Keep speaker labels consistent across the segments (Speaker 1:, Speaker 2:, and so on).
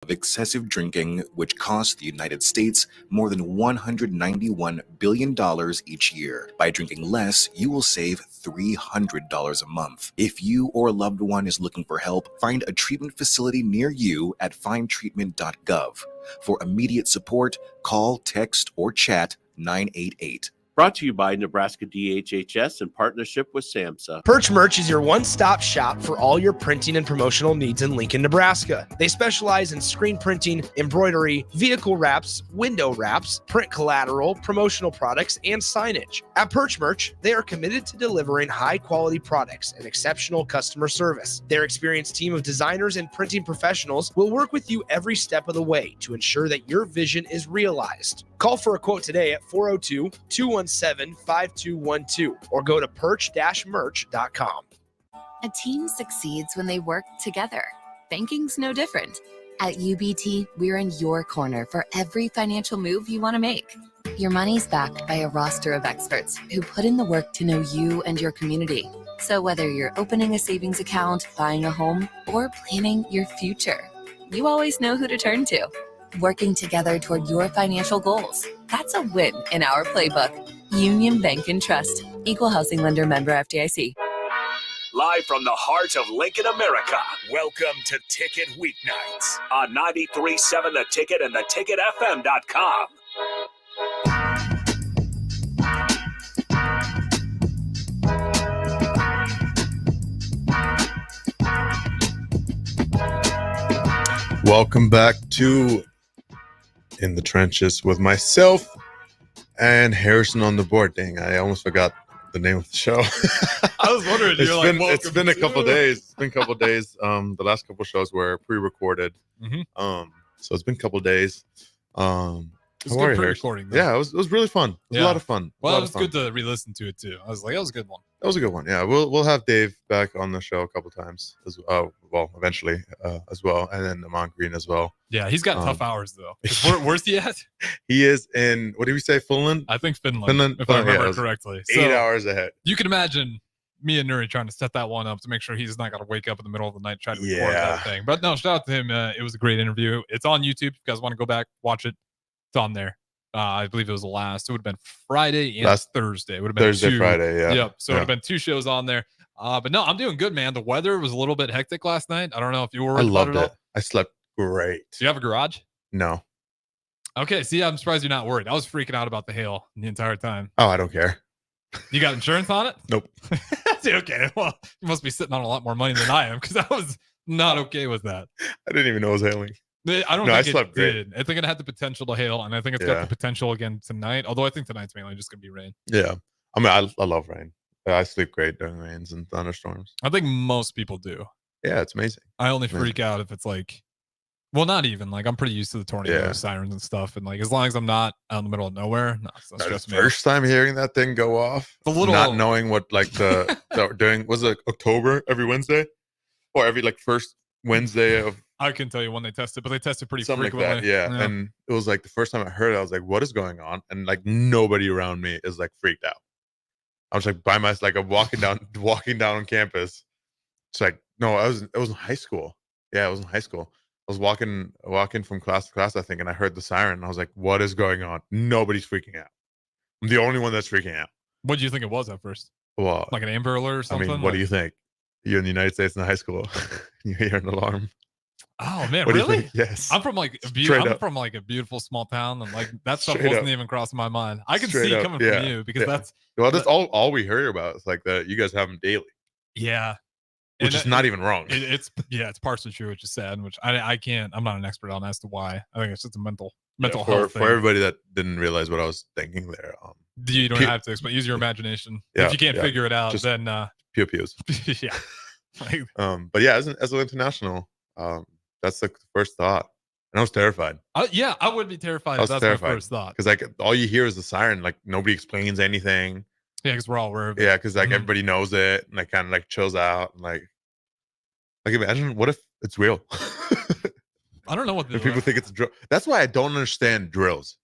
Speaker 1: of excessive drinking, which costs the United States more than $191 billion each year. By drinking less, you will save $300 a month. If you or a loved one is looking for help, find a treatment facility near you at findtreatment.gov. For immediate support, call, text, or chat 988.
Speaker 2: Brought to you by Nebraska DHHS in partnership with SAMHSA.
Speaker 3: Perch Merch is your one-stop shop for all your printing and promotional needs in Lincoln, Nebraska. They specialize in screen printing, embroidery, vehicle wraps, window wraps, print collateral, promotional products, and signage. At Perch Merch, they are committed to delivering high-quality products and exceptional customer service. Their experienced team of designers and printing professionals will work with you every step of the way to ensure that your vision is realized. Call for a quote today at 402-217-5212 or go to perch-merch.com.
Speaker 4: A team succeeds when they work together. Banking's no different. At UBT, we're in your corner for every financial move you want to make. Your money's backed by a roster of experts who put in the work to know you and your community. So whether you're opening a savings account, buying a home, or planning your future, you always know who to turn to. Working together toward your financial goals. That's a win in our playbook. Union Bank and Trust. Equal housing lender, member FDIC.
Speaker 5: Live from the heart of Lincoln, America. Welcome to Ticket Weeknights on 93.7 The Ticket and theticketfm.com.
Speaker 6: Welcome back to In the Trenches with myself and Harrison on the board. Dang, I almost forgot the name of the show.
Speaker 7: I was wondering.
Speaker 6: It's been a couple days. It's been a couple days. The last couple shows were pre-recorded. So it's been a couple days.
Speaker 7: It's good pre-recording.
Speaker 6: Yeah, it was really fun. It was a lot of fun.
Speaker 7: Well, it was good to re-listen to it too. I was like, that was a good one.
Speaker 6: That was a good one. Yeah, we'll have Dave back on the show a couple times eventually as well, and then Amon Green as well.
Speaker 7: Yeah, he's got tough hours though. Where's he at?
Speaker 6: He is in, what did we say, Finland?
Speaker 7: I think Finland, if I remember correctly.
Speaker 6: 8 hours ahead.
Speaker 7: You can imagine me and Nouri trying to set that one up to make sure he's not got to wake up in the middle of the night trying to record that thing. But no, shout out to him. It was a great interview. It's on YouTube. If you guys want to go back, watch it. It's on there. I believe it was the last. It would have been Friday and Thursday. It would have been
Speaker 6: Thursday, Friday. Yeah.
Speaker 7: Yep. So it would have been 2 shows on there. But no, I'm doing good, man. The weather was a little bit hectic last night. I don't know if you were.
Speaker 6: I loved it. I slept great.
Speaker 7: Do you have a garage?
Speaker 6: No.
Speaker 7: Okay. See, I'm surprised you're not worried. I was freaking out about the hail the entire time.
Speaker 6: Oh, I don't care.
Speaker 7: You got insurance on it?
Speaker 6: Nope.
Speaker 7: Okay. Well, you must be sitting on a lot more money than I am because I was not okay with that.
Speaker 6: I didn't even know it was hailing.
Speaker 7: I don't think it did. I think it had the potential to hail, and I think it's got the potential again tonight. Although I think tonight's mainly just going to be rain.
Speaker 6: Yeah. I mean, I love rain. I sleep great during rains and thunderstorms.
Speaker 7: I think most people do.
Speaker 6: Yeah, it's amazing.
Speaker 7: I only freak out if it's like, well, not even. Like, I'm pretty used to the tornado sirens and stuff. And like, as long as I'm not out in the middle of nowhere,
Speaker 6: the first time hearing that thing go off, not knowing what like during, was it October every Wednesday? Or every like first Wednesday of,
Speaker 7: I can tell you when they tested, but they tested pretty
Speaker 6: something
Speaker 7: frequently.
Speaker 6: Like that, yeah. And it was like the first time I heard it, I was like, what is going on? And like nobody around me is like freaked out. I was like by myself, like I'm walking down on campus. It's like, no, it was in high school. Yeah, it was in high school. I was walking from class to class, I think, and I heard the siren. And I was like, what is going on? Nobody's freaking out. I'm the only one that's freaking out.
Speaker 7: What did you think it was at first?
Speaker 6: Well,
Speaker 7: like an Amber Alert or something?
Speaker 6: I mean, what do you think? You're in the United States in high school. You hear an alarm.
Speaker 7: Oh man, really?
Speaker 6: Yes.
Speaker 7: I'm from like a beautiful small town, and like that stuff wasn't even crossing my mind. I can see it coming from you because that's
Speaker 6: all we hear about. It's like that you guys have them daily.
Speaker 7: Yeah.
Speaker 6: Which is not even wrong.
Speaker 7: It's partially true, which is sad, which I can't. I'm not an expert on as to why. I think it's just a mental health thing.
Speaker 6: For everybody that didn't realize what I was thinking there.
Speaker 7: You don't have to explain. Use your imagination. If you can't figure it out, then
Speaker 6: pew pews.
Speaker 7: Yeah.
Speaker 6: But yeah, as an international, that's the first thought, and I was terrified.
Speaker 7: Yeah, I would be terrified. That's my first thought.
Speaker 6: Because like all you hear is the siren. Like nobody explains anything.
Speaker 7: Yeah, because we're all aware of it.
Speaker 6: Yeah, because like everybody knows it, and like kind of like chills out, and like imagine what if it's real.
Speaker 7: I don't know what
Speaker 6: people think it's a drill. That's why I don't understand drills.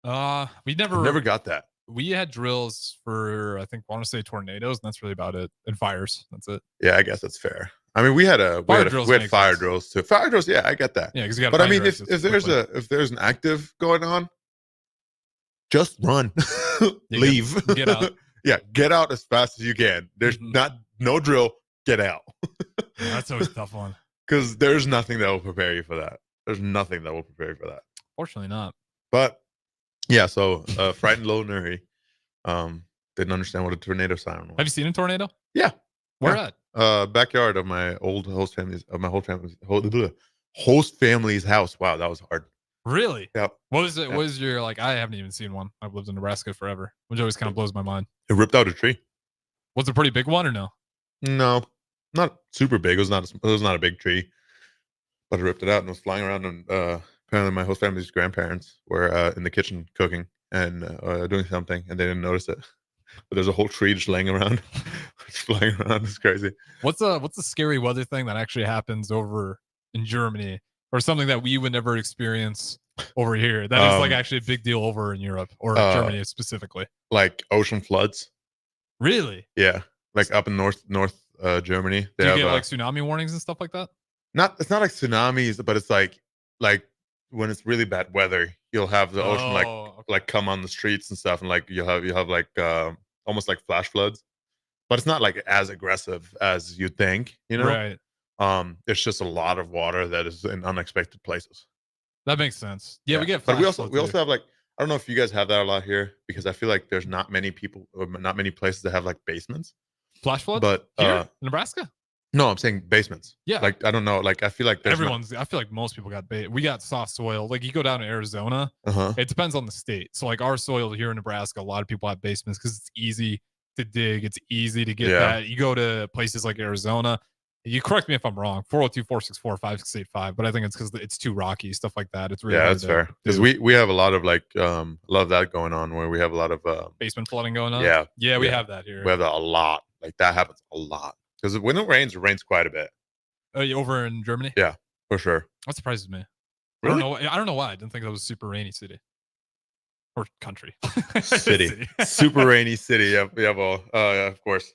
Speaker 7: We
Speaker 6: never got that.
Speaker 7: We had drills for I want to say tornadoes, and that's really about it. And fires. That's it.
Speaker 6: Yeah, I guess that's fair. I mean, we had
Speaker 7: drills make
Speaker 6: fire
Speaker 7: sense.
Speaker 6: drills too. Fire drills, yeah, I get that.
Speaker 7: Yeah, because you got.
Speaker 6: But I mean, if there's an active going on, just run, leave,
Speaker 7: get out.
Speaker 6: Yeah, get out as fast as you can. There's no drill. Get out.
Speaker 7: Yeah, that's always a tough one.
Speaker 6: Because there's nothing that will prepare you for that. There's nothing that will prepare you for that.
Speaker 7: Fortunately, not.
Speaker 6: But yeah, so frightened little Nouri didn't understand what a tornado siren was.
Speaker 7: Have you seen a tornado?
Speaker 6: Yeah.
Speaker 7: Where
Speaker 6: Yeah.
Speaker 7: at?
Speaker 6: Backyard of my old host family's house. Wow, that was hard.
Speaker 7: Really?
Speaker 6: Yeah.
Speaker 7: What was it?
Speaker 6: Yeah.
Speaker 7: What was your like? I haven't even seen one. I've lived in Nebraska forever, which always kind of blows my mind.
Speaker 6: It ripped out a tree.
Speaker 7: Was it a pretty big one or no?
Speaker 6: No, not super big. It was not a big tree, but it ripped it out and was flying around. And apparently, my host family's grandparents were in the kitchen cooking and doing something, and they didn't notice it. But there's a whole tree just laying around, just flying around. It's crazy.
Speaker 7: What's a scary weather thing that actually happens over in Germany, or something that we would never experience over here? That is like actually a big deal over in Europe or Germany specifically.
Speaker 6: Like ocean floods.
Speaker 7: Really?
Speaker 6: Yeah, like up in north Germany.
Speaker 7: Do you get like tsunami warnings and stuff like that?
Speaker 6: It's not like tsunamis, but it's like when it's really bad weather, you'll have the ocean like come on the streets and stuff, and like you'll have like almost like flash floods, but it's not like as aggressive as you think, you know?
Speaker 7: Right.
Speaker 6: It's just a lot of water that is in unexpected places.
Speaker 7: That makes sense. Yeah, we get.
Speaker 6: But we also have like, I don't know if you guys have that a lot here, because I feel like there's not many people or not many places that have like basements.
Speaker 7: Flash floods?
Speaker 6: But
Speaker 7: here, Nebraska?
Speaker 6: No, I'm saying basements.
Speaker 7: Yeah.
Speaker 6: Like, I don't know. Like, I feel like
Speaker 7: I feel like most people got we got soft soil. Like, you go down to Arizona, it depends on the state. So, like, our soil here in Nebraska, a lot of people have basements because it's easy to dig. It's easy to get that. You go to places like Arizona, you correct me if I'm wrong, 402-464-5685, but I think it's because it's too rocky, stuff like that. It's really
Speaker 6: that's fair. Because we have a lot of like, a lot of that going on, where we have a lot of
Speaker 7: basement flooding going on.
Speaker 6: Yeah,
Speaker 7: we have that here.
Speaker 6: We have that a lot. Like, that happens a lot. Because when it rains quite a bit.
Speaker 7: Over in Germany?
Speaker 6: Yeah, for sure.
Speaker 7: That surprises me.
Speaker 6: Really?
Speaker 7: I don't know why. I didn't think that was a super rainy city. Or country.
Speaker 6: City. Super rainy city. Yeah, well, of course.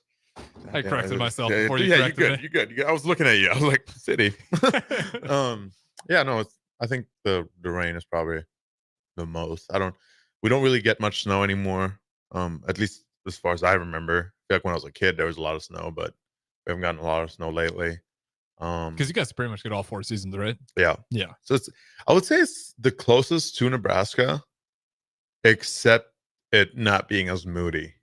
Speaker 7: I corrected myself before you corrected me.
Speaker 6: You're good. I was looking at you. I was like, city. Yeah, no, I think the rain is probably the most. We don't really get much snow anymore. At least as far as I remember. I feel like when I was a kid, there was a lot of snow, but we haven't gotten a lot of snow lately.
Speaker 7: Because you guys pretty much get all 4 seasons, right?
Speaker 6: Yeah. So I would say it's the closest to Nebraska, except it not being as moody.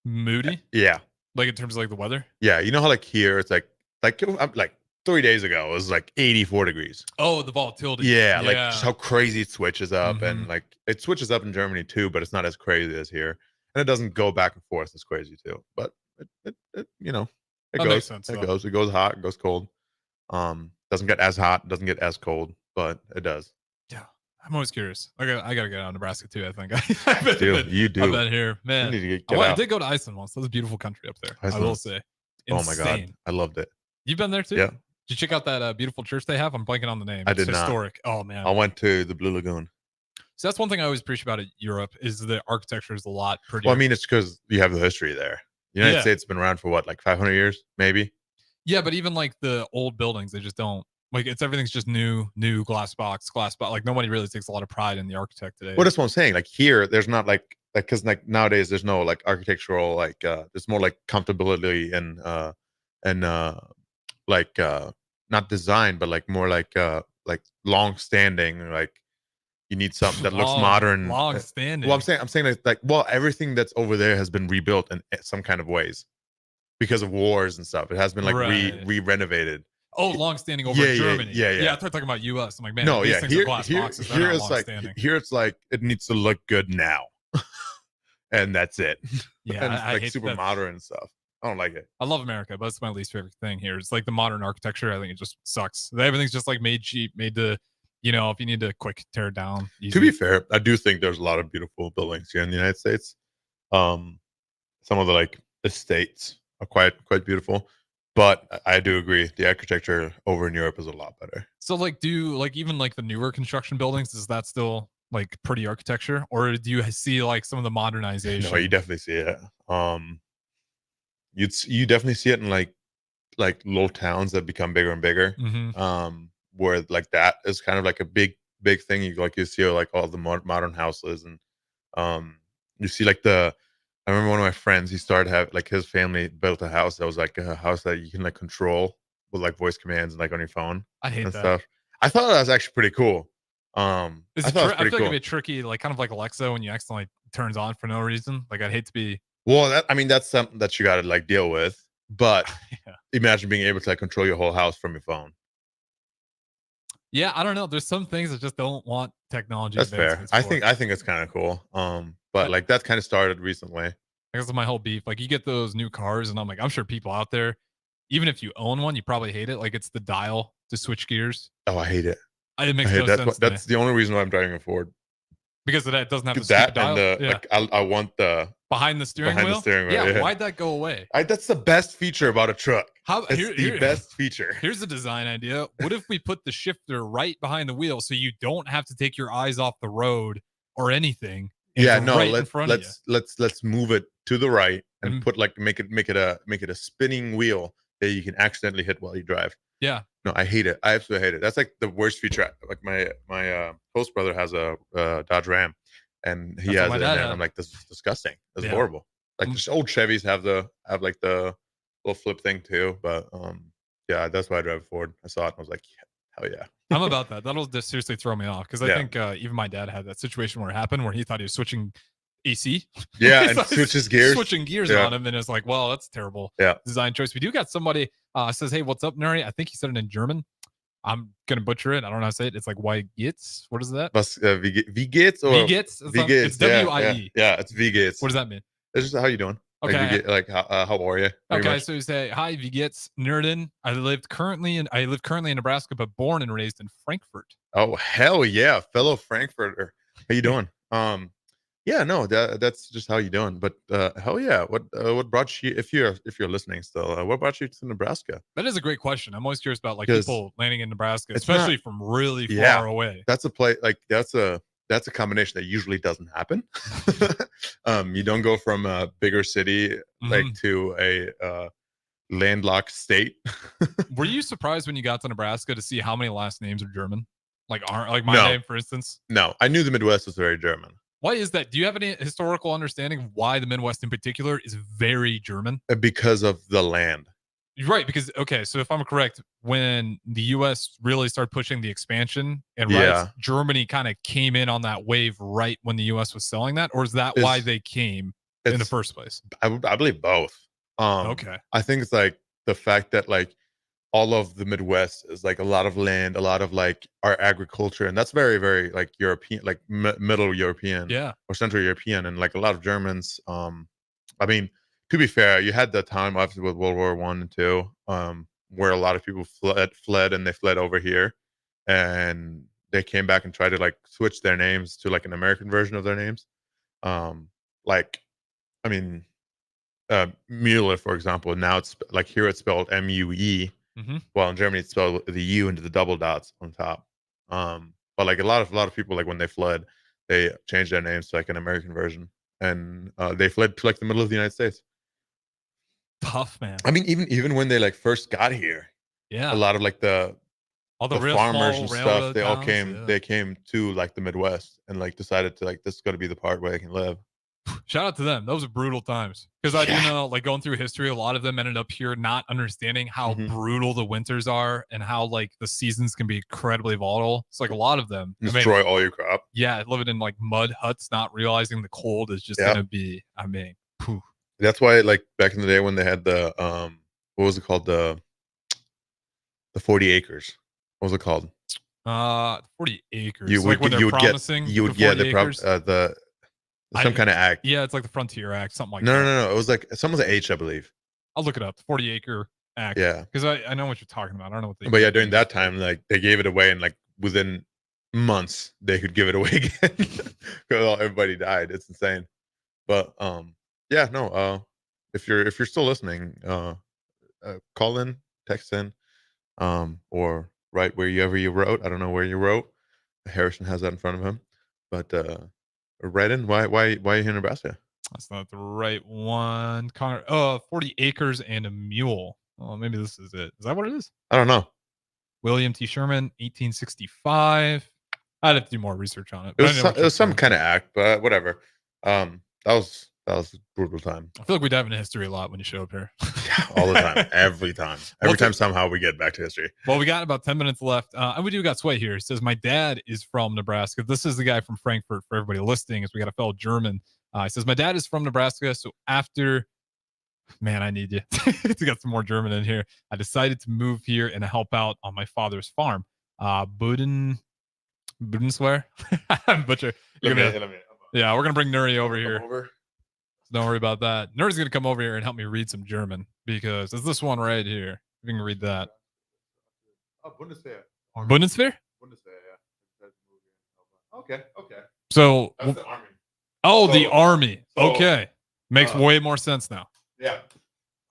Speaker 7: Moody?
Speaker 6: Yeah.
Speaker 7: Like in terms of like the weather?
Speaker 6: Yeah. You know how like here it's like 3 days ago it was like 84 degrees.
Speaker 7: Oh, the volatility.
Speaker 6: Yeah. Like just how crazy it switches up, and like it switches up in Germany too, but it's not as crazy as here, and it doesn't go back and forth as crazy too. But it you know. It
Speaker 7: that
Speaker 6: goes.
Speaker 7: Makes sense,
Speaker 6: it goes. It goes hot. It goes cold. Doesn't get as hot. Doesn't get as cold, but it does.
Speaker 7: Yeah, I'm always curious. I gotta get out of Nebraska too. I think.
Speaker 6: You do.
Speaker 7: I've been here, man.
Speaker 6: You need to get
Speaker 7: I
Speaker 6: out.
Speaker 7: did go to Iceland once. That was a beautiful country up there.
Speaker 6: Iceland.
Speaker 7: I will say. Insane.
Speaker 6: Oh my god, I loved it.
Speaker 7: You've been there too?
Speaker 6: Yeah.
Speaker 7: Did you check out that beautiful church they have? I'm blanking on the name.
Speaker 6: I did
Speaker 7: It's
Speaker 6: not.
Speaker 7: historic. Oh man.
Speaker 6: I went to the Blue Lagoon.
Speaker 7: So that's one thing I always appreciate about Europe is the architecture is a lot prettier.
Speaker 6: Well, I mean, it's because you have the history there. The United States has been around for what, like 500 years, maybe.
Speaker 7: Yeah, but even like the old buildings, they just don't like everything's just new glass box. Like nobody really takes a lot of pride in the architect today.
Speaker 6: Well, that's what I'm saying. Like here, there's not like because like nowadays there's no like architectural like there's more like comfortability and like not design, but like more like long standing. Like you need something that looks modern,
Speaker 7: long standing.
Speaker 6: Well, I'm saying like well, everything that's over there has been rebuilt in some kind of ways. Because of wars and stuff, it has been like re-renovated.
Speaker 7: Oh, long-standing over in Germany.
Speaker 6: Yeah.
Speaker 7: I thought talking about U.S. I'm like, man,
Speaker 6: no,
Speaker 7: these things are glass boxes.
Speaker 6: Here it's like it needs to look good now, and that's it.
Speaker 7: Yeah,
Speaker 6: and it's
Speaker 7: I
Speaker 6: like
Speaker 7: hate
Speaker 6: super
Speaker 7: that.
Speaker 6: modern and stuff. I don't like it.
Speaker 7: I love America, but it's my least favorite thing here. It's like the modern architecture. I think it just sucks. Everything's just like made cheap, made to, if you need to quick tear it down. Easy.
Speaker 6: To be fair, I do think there's a lot of beautiful buildings here in the United States. Some of the like estates are quite beautiful, but I do agree the architecture over in Europe is a lot better.
Speaker 7: So like even like the newer construction buildings, is that still like pretty architecture, or do you see like some of the modernization?
Speaker 6: No, you definitely see it. You definitely see it in like like little towns that become bigger and bigger. Where like that is kind of like a big thing. You see like all the modern houses, and you see like I remember one of my friends, he started like his family built a house that was like a house that you can like control with like voice commands and like on your phone
Speaker 7: I hate
Speaker 6: and
Speaker 7: that.
Speaker 6: stuff. I thought that was actually pretty cool. I
Speaker 7: Is
Speaker 6: thought
Speaker 7: it
Speaker 6: it was
Speaker 7: I
Speaker 6: pretty
Speaker 7: feel like
Speaker 6: cool.
Speaker 7: it'd be tricky, like kind of like Alexa when you accidentally turns on for no reason. Like I'd hate to be.
Speaker 6: Well, I mean, that's something that you got to like deal with. But
Speaker 7: Yeah.
Speaker 6: imagine being able to like control your whole house from your phone.
Speaker 7: Yeah, I don't know. There's some things that just don't want technology.
Speaker 6: That's fair.
Speaker 7: advancements
Speaker 6: I
Speaker 7: for.
Speaker 6: think it's kind of cool. But like that kind of started recently.
Speaker 7: I guess that's my whole beef. Like you get those new cars, and I'm like, I'm sure people out there, even if you own one, you probably hate it. Like it's the dial to switch gears.
Speaker 6: Oh, I hate it.
Speaker 7: It makes
Speaker 6: I hate
Speaker 7: no
Speaker 6: that.
Speaker 7: sense to me.
Speaker 6: That's the only reason why I'm driving a Ford.
Speaker 7: Because of that, it doesn't have the
Speaker 6: That
Speaker 7: stupid dial.
Speaker 6: and the
Speaker 7: Yeah.
Speaker 6: like, I want the
Speaker 7: behind the steering
Speaker 6: behind the
Speaker 7: wheel.
Speaker 6: steering wheel,
Speaker 7: Yeah,
Speaker 6: yeah.
Speaker 7: why'd that go away?
Speaker 6: that's the best feature about a truck.
Speaker 7: How
Speaker 6: It's the best feature.
Speaker 7: Here's a design idea. What if we put the shifter right behind the wheel so you don't have to take your eyes off the road or anything? And
Speaker 6: Yeah,
Speaker 7: it's
Speaker 6: no,
Speaker 7: right in front of you.
Speaker 6: let's move it to the right and
Speaker 7: Mhm.
Speaker 6: put like make it a spinning wheel that you can accidentally hit while you drive.
Speaker 7: Yeah.
Speaker 6: No, I hate it. I absolutely hate it. That's like the worst feature. Like my host brother has a Dodge Ram, and he
Speaker 7: That's
Speaker 6: has
Speaker 7: what
Speaker 6: it,
Speaker 7: my dad
Speaker 6: and
Speaker 7: had.
Speaker 6: I'm like, this is disgusting. This is
Speaker 7: Yeah.
Speaker 6: horrible. Like the old Chevys have like the little flip thing too, but yeah, that's why I drive a Ford. I saw it and I was like, hell yeah.
Speaker 7: I'm about that. That'll just seriously throw me off because I
Speaker 6: Yeah.
Speaker 7: think even my dad had that situation where it happened where he thought he was switching AC.
Speaker 6: Yeah,
Speaker 7: He
Speaker 6: and
Speaker 7: thought he was
Speaker 6: switches gears.
Speaker 7: switching gears
Speaker 6: Yeah.
Speaker 7: on him, and it's like, well, that's terrible.
Speaker 6: Yeah.
Speaker 7: Design choice. We do got somebody says, "Hey, what's up, Nouri?" I think he said it in German. I'm gonna butcher it. I don't know how to say it. It's like "Why geht's?" What is that?
Speaker 6: Wie geht's or
Speaker 7: Wie geht's?
Speaker 6: Wie geht's?
Speaker 7: It's W-I-E.
Speaker 6: Yeah, it's Wie geht's.
Speaker 7: What does that mean?
Speaker 6: It's just how you doing?
Speaker 7: Okay.
Speaker 6: Like how are you? Pretty
Speaker 7: Okay,
Speaker 6: much.
Speaker 7: so you say, "Hi, wie geht's, Nurden? I live currently in Nebraska, but born and raised in Frankfurt."
Speaker 6: Oh hell yeah, fellow Frankfurter. How you doing? Yeah, no, that's just how you doing. But hell yeah, what brought you? If you're listening still, what brought you to Nebraska?
Speaker 7: That is a great question. I'm always curious about like
Speaker 6: 'Cause
Speaker 7: people landing in Nebraska,
Speaker 6: it's
Speaker 7: especially from really
Speaker 6: Yeah.
Speaker 7: far away.
Speaker 6: That's a play. Like that's a combination that usually doesn't happen. You don't go from a bigger city like
Speaker 7: Mhm.
Speaker 6: to a landlocked state.
Speaker 7: Were you surprised when you got to Nebraska to see how many last names are German? Like aren't like my
Speaker 6: No.
Speaker 7: name, for instance.
Speaker 6: No, I knew the Midwest was very German.
Speaker 7: Why is that? Do you have any historical understanding of why the Midwest in particular is very German?
Speaker 6: Because of the land.
Speaker 7: Right, because okay, so if I'm correct, when the US really started pushing the expansion and
Speaker 6: Yeah.
Speaker 7: rights, Germany kind of came in on that wave right when the US was selling that, or is that why
Speaker 6: It's-
Speaker 7: they came in the
Speaker 6: It's-
Speaker 7: first place?
Speaker 6: I believe both.
Speaker 7: Okay.
Speaker 6: I think it's like the fact that like all of the Midwest is like a lot of land, a lot of like our agriculture, and that's very, very like European, like Middle European
Speaker 7: Yeah.
Speaker 6: or Central European, and like a lot of Germans. I mean, to be fair, you had the time obviously with World War One and Two, where a lot of people fled, and they fled over here, and they came back and tried to like switch their names to like an American version of their names. Like, I mean, Mueller, for example, now it's like here it's spelled MUE,
Speaker 7: Mhm.
Speaker 6: while in Germany it's spelled with the U into the double dots on top. But like a lot of people, like when they fled, they changed their names to like an American version, and they fled to like the middle of the United States.
Speaker 7: Tough, man.
Speaker 6: I mean, even when they like first got here,
Speaker 7: Yeah.
Speaker 6: a lot of like the
Speaker 7: All the real
Speaker 6: farmers
Speaker 7: small
Speaker 6: and stuff,
Speaker 7: railroad
Speaker 6: they all
Speaker 7: towns,
Speaker 6: came
Speaker 7: yeah.
Speaker 6: they came to like the Midwest and like decided to like this is going to be the part where they can live.
Speaker 7: Shout out to them. Those are brutal times. Because I do
Speaker 6: Yeah.
Speaker 7: know, like going through history, a lot of them ended up here not understanding how
Speaker 6: Mhm.
Speaker 7: brutal the winters are and how like the seasons can be incredibly volatile. It's like a lot of them. I mean,
Speaker 6: Destroy all your crop.
Speaker 7: yeah, living in like mud huts, not realizing the cold is just
Speaker 6: Yeah.
Speaker 7: gonna be, I mean, phew.
Speaker 6: That's why, like back in the day when they had the what was it called, the 40 acres? What was it called?
Speaker 7: 40 acres.
Speaker 6: You
Speaker 7: like
Speaker 6: would
Speaker 7: when
Speaker 6: get
Speaker 7: they're promising
Speaker 6: you would
Speaker 7: the
Speaker 6: get
Speaker 7: 40
Speaker 6: the
Speaker 7: acres.
Speaker 6: the
Speaker 7: I-
Speaker 6: some kind of act.
Speaker 7: Yeah, it's like the Frontier Act, something like
Speaker 6: No,
Speaker 7: that.
Speaker 6: no, no. It was like some was an H, I believe.
Speaker 7: I'll look it up. 40 acre act.
Speaker 6: Yeah,
Speaker 7: Because I know what you're talking about. I don't know what they
Speaker 6: but yeah, during that time, like they gave it away, and like within months they could give it away again because everybody died. It's insane. But yeah, no. If you're still listening, call in, text in, or write wherever you wrote. I don't know where you wrote. Harrison has that in front of him, but write in. Why are you here in Nebraska?
Speaker 7: That's not the right one. 40 acres and a mule. Oh, maybe this is it. Is that what it is?
Speaker 6: I don't know.
Speaker 7: William T. Sherman, 1865. I'd have to do more research on it.
Speaker 6: It
Speaker 7: but I
Speaker 6: was,
Speaker 7: know what
Speaker 6: it
Speaker 7: you're
Speaker 6: was some
Speaker 7: saying.
Speaker 6: kind of act, but whatever. That was a brutal time.
Speaker 7: I feel like we dive into history a lot when you show up here.
Speaker 6: All the time, every time. Every time somehow we get back to history.
Speaker 7: Well, we got about 10 minutes left. And we do got Sway here. He says, my dad is from Nebraska. This is the guy from Frankfurt for everybody listening, as we got a fellow German. He says, my dad is from Nebraska. So after, man, I need you to get some more German in here. I decided to move here and help out on my father's farm. Budenswear. Butcher. Yeah, we're going to bring Nouri over here. Don't worry about that. Nouri's going to come over here and help me read some German because it's this one right here. If you can read that.
Speaker 6: Oh, Bundeswehr.
Speaker 7: Bundeswehr?
Speaker 6: Bundeswehr, yeah. Okay.
Speaker 7: So,
Speaker 6: That's the army.
Speaker 7: oh, the army.
Speaker 6: so,
Speaker 7: Okay. Makes way more sense now.
Speaker 6: Yeah.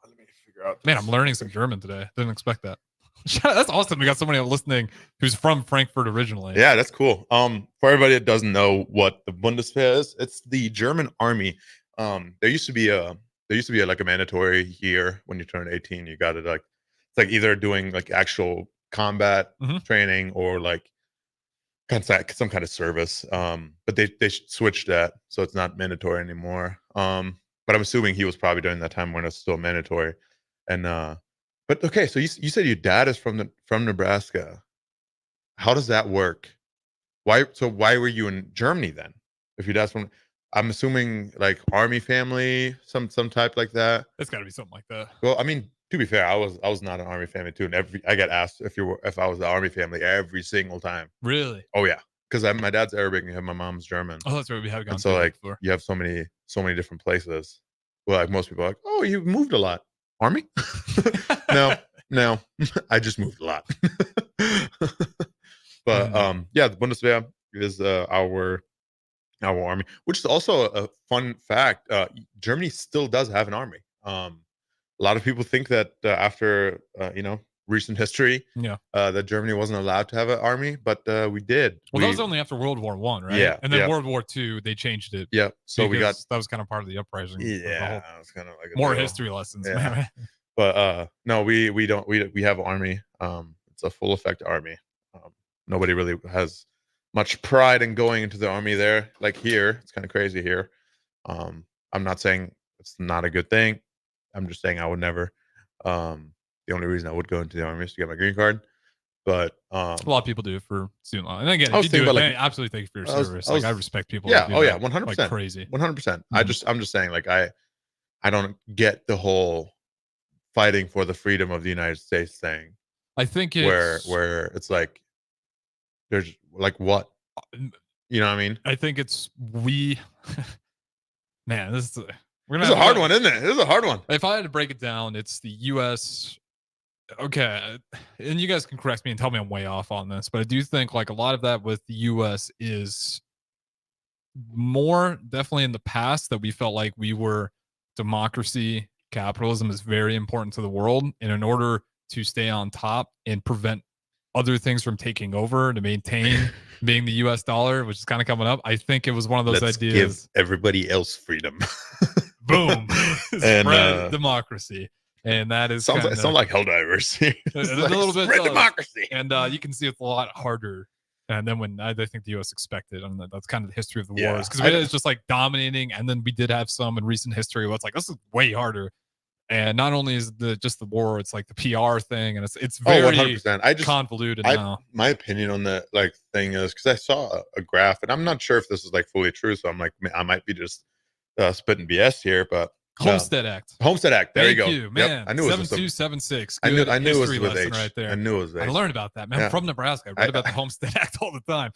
Speaker 6: Let me figure out.
Speaker 7: Man, I'm learning some German today. Didn't expect that. That's awesome. We got somebody listening who's from Frankfurt originally.
Speaker 6: Yeah, that's cool. For everybody that doesn't know what the Bundeswehr is, it's the German army. There used to be like a mandatory here when you turn 18. You got to it's like either doing like actual combat training or like some kind of service. But they switched that, so it's not mandatory anymore. But I'm assuming he was probably during that time when it's still mandatory. And but okay, so you said your dad is from Nebraska. How does that work? Why were you in Germany then? If your dad's from, I'm assuming like army family, some type like that.
Speaker 7: It's got to be something like that.
Speaker 6: Well, I mean, to be fair, I was not an army family too, and I got asked if I was the army family every single time.
Speaker 7: Really?
Speaker 6: Oh yeah, because my dad's Arabic and my mom's German.
Speaker 7: Oh, that's right. We have gone.
Speaker 6: And so like you have so many different places. Well, like most people are like, oh, you moved a lot. Army? No, I just moved a lot. But yeah, the Bundeswehr is our army, which is also a fun fact. Germany still does have an army. A lot of people think that after recent history, that Germany wasn't allowed to have an army, but we did.
Speaker 7: Well, that was only after World War I, right?
Speaker 6: Yeah,
Speaker 7: and then World War II, they changed it.
Speaker 6: Yeah, so that
Speaker 7: was kind of part of the uprising.
Speaker 6: Yeah, it was kind of like
Speaker 7: more history lessons, man.
Speaker 6: But no, we have an army. It's a full effect army. Nobody really has much pride in going into the army there. Like here, it's kind of crazy here. I'm not saying it's not a good thing. I'm just saying I would never. The only reason I would go into the army is to get my green card. But
Speaker 7: a lot of people do it for student loan. And again, if you do it, man, absolutely thank you for your service. I respect people.
Speaker 6: Yeah.
Speaker 7: Who do that,
Speaker 6: 100%.
Speaker 7: Like crazy.
Speaker 6: 100%. I'm just saying, like I don't get the whole fighting for the freedom of the United States thing.
Speaker 7: I think
Speaker 6: it's where it's like there's like what, you know what I mean?
Speaker 7: I think it's man, this is
Speaker 6: a hard one, isn't it? This is a hard one.
Speaker 7: If I had to break it down, it's the U.S. Okay, and you guys can correct me and tell me I'm way off on this, but I do think like a lot of that with the U.S. is more definitely in the past that we felt like we were democracy. Capitalism is very important to the world, and in order to stay on top and prevent other things from taking over to maintain being the US dollar, which is kind of coming up, I think it was one of those ideas.
Speaker 6: Give everybody else freedom.
Speaker 7: Boom. Spread democracy. And that is
Speaker 6: sounds like Helldivers.
Speaker 7: A little bit
Speaker 6: spread democracy.
Speaker 7: And you can see it's a lot harder. And then when I think the US expected, and that's kind of the history of the wars, because it's just like dominating, and then we did have some in recent history where it's like this is way harder. And not only is just the war, it's like the PR thing, and it's very
Speaker 6: 100%.
Speaker 7: Convoluted now.
Speaker 6: My opinion on that like thing is because I saw a graph, and I'm not sure if this is like fully true, so I'm like I might be just spitting BS here, but
Speaker 7: Homestead Act.
Speaker 6: Homestead Act. There
Speaker 7: Thank
Speaker 6: you go.
Speaker 7: you, man.
Speaker 6: Yep. I knew it was
Speaker 7: 7276.
Speaker 6: I knew it was with
Speaker 7: lesson
Speaker 6: H.
Speaker 7: right there.
Speaker 6: I knew it was H.
Speaker 7: I learned about that, man.
Speaker 6: Yeah.
Speaker 7: I'm from Nebraska. I read about the Homestead Act all the time.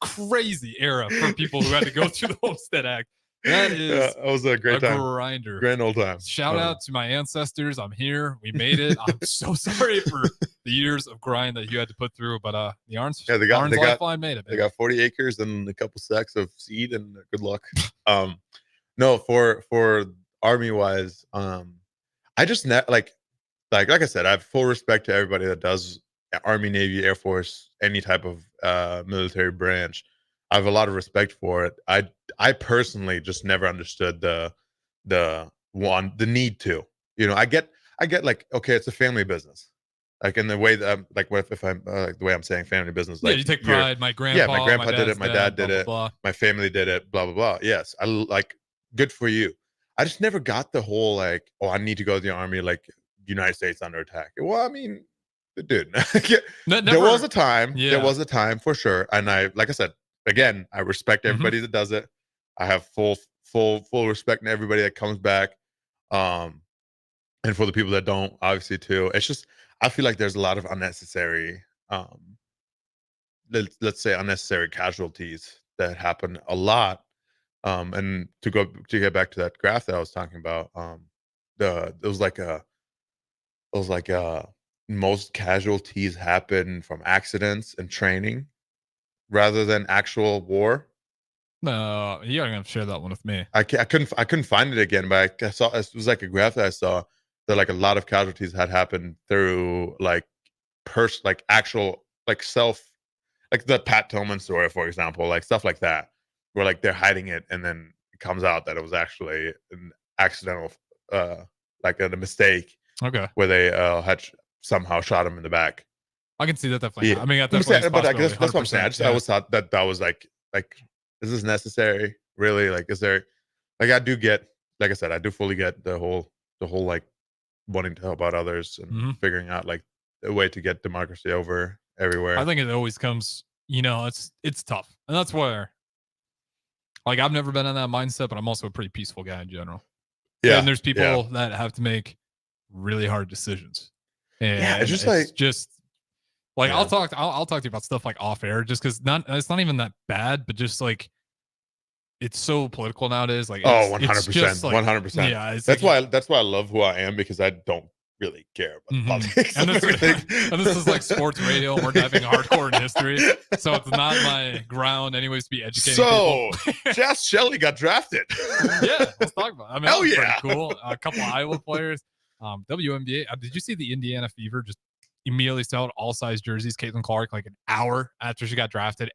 Speaker 7: Crazy era for people who had to go through the Homestead Act. That is
Speaker 6: that was a great time.
Speaker 7: Grinder.
Speaker 6: Grand old time.
Speaker 7: Shout out to my ancestors. I'm here. We made it. I'm so sorry for the years of grind that you had to put through, but the Arns Lifeline made it.
Speaker 6: They got 40 acres and a couple sacks of seed, and good luck. No, for army wise, I just like I said, I have full respect to everybody that does Army, Navy, Air Force, any type of military branch. I have a lot of respect for it. I personally just never understood the need to. You know, I get I get like, okay, it's a family business. Like in the way that I'm like, what if I'm like the way I'm saying family business? Like
Speaker 7: you take pride. My grandpa,
Speaker 6: yeah, my grandpa did it,
Speaker 7: dad's
Speaker 6: my dad did
Speaker 7: blah,
Speaker 6: it,
Speaker 7: blah, blah.
Speaker 6: my family did it, blah blah blah. Yes, I like good for you. I just never got the whole like, oh, I need to go to the army, like United States under attack. Well, I mean, dude, there was a time, there was a time for sure, and I, like I said, again, I respect everybody that does it. I have full respect to everybody that comes back, and for the people that don't, obviously too. It's just I feel like there's a lot of unnecessary, let's say unnecessary casualties that happen a lot. And to get back to that graph that I was talking about, it was like most casualties happen from accidents and training rather than actual war.
Speaker 7: No, you're gonna share that one with me.
Speaker 6: I couldn't find it again, but I saw it was like a graph that I saw that like a lot of casualties had happened through like actual like like the Pat Tillman story, for example, like stuff like that, where like they're hiding it and then it comes out that it was actually an accidental, like a mistake.
Speaker 7: Okay.
Speaker 6: Where they had somehow shot him in the back.
Speaker 7: I can see that definitely.
Speaker 6: Yeah.
Speaker 7: I mean, that's definitely
Speaker 6: but I guess that's what I'm saying. I always thought that was like, is this necessary? Really? Like, is there? Like, I do get, like I said, I do fully get the whole like wanting to help out others and figuring out like a way to get democracy over everywhere.
Speaker 7: I think it always comes. It's tough, and that's where. Like, I've never been in that mindset, but I'm also a pretty peaceful guy in general. Yeah. And there's people that have to make really hard decisions. And
Speaker 6: it's just
Speaker 7: like I'll talk to you about stuff like off air, just because it's not even that bad, but just like it's so political nowadays. Like
Speaker 6: 100%, 100%.
Speaker 7: Yeah,
Speaker 6: that's why I love who I am, because I don't really care about politics
Speaker 7: and this is like sports radio, and we're diving hardcore in history, so it's not my ground anyways to be educating people.
Speaker 6: Jazz Shelley got drafted.
Speaker 7: Yeah, let's talk about it. I mean,
Speaker 6: hell
Speaker 7: that was
Speaker 6: yeah,
Speaker 7: pretty cool. A couple of Iowa players. WNBA, did you see the Indiana Fever just immediately sold all size jerseys? Caitlin Clark, like an hour after she got drafted,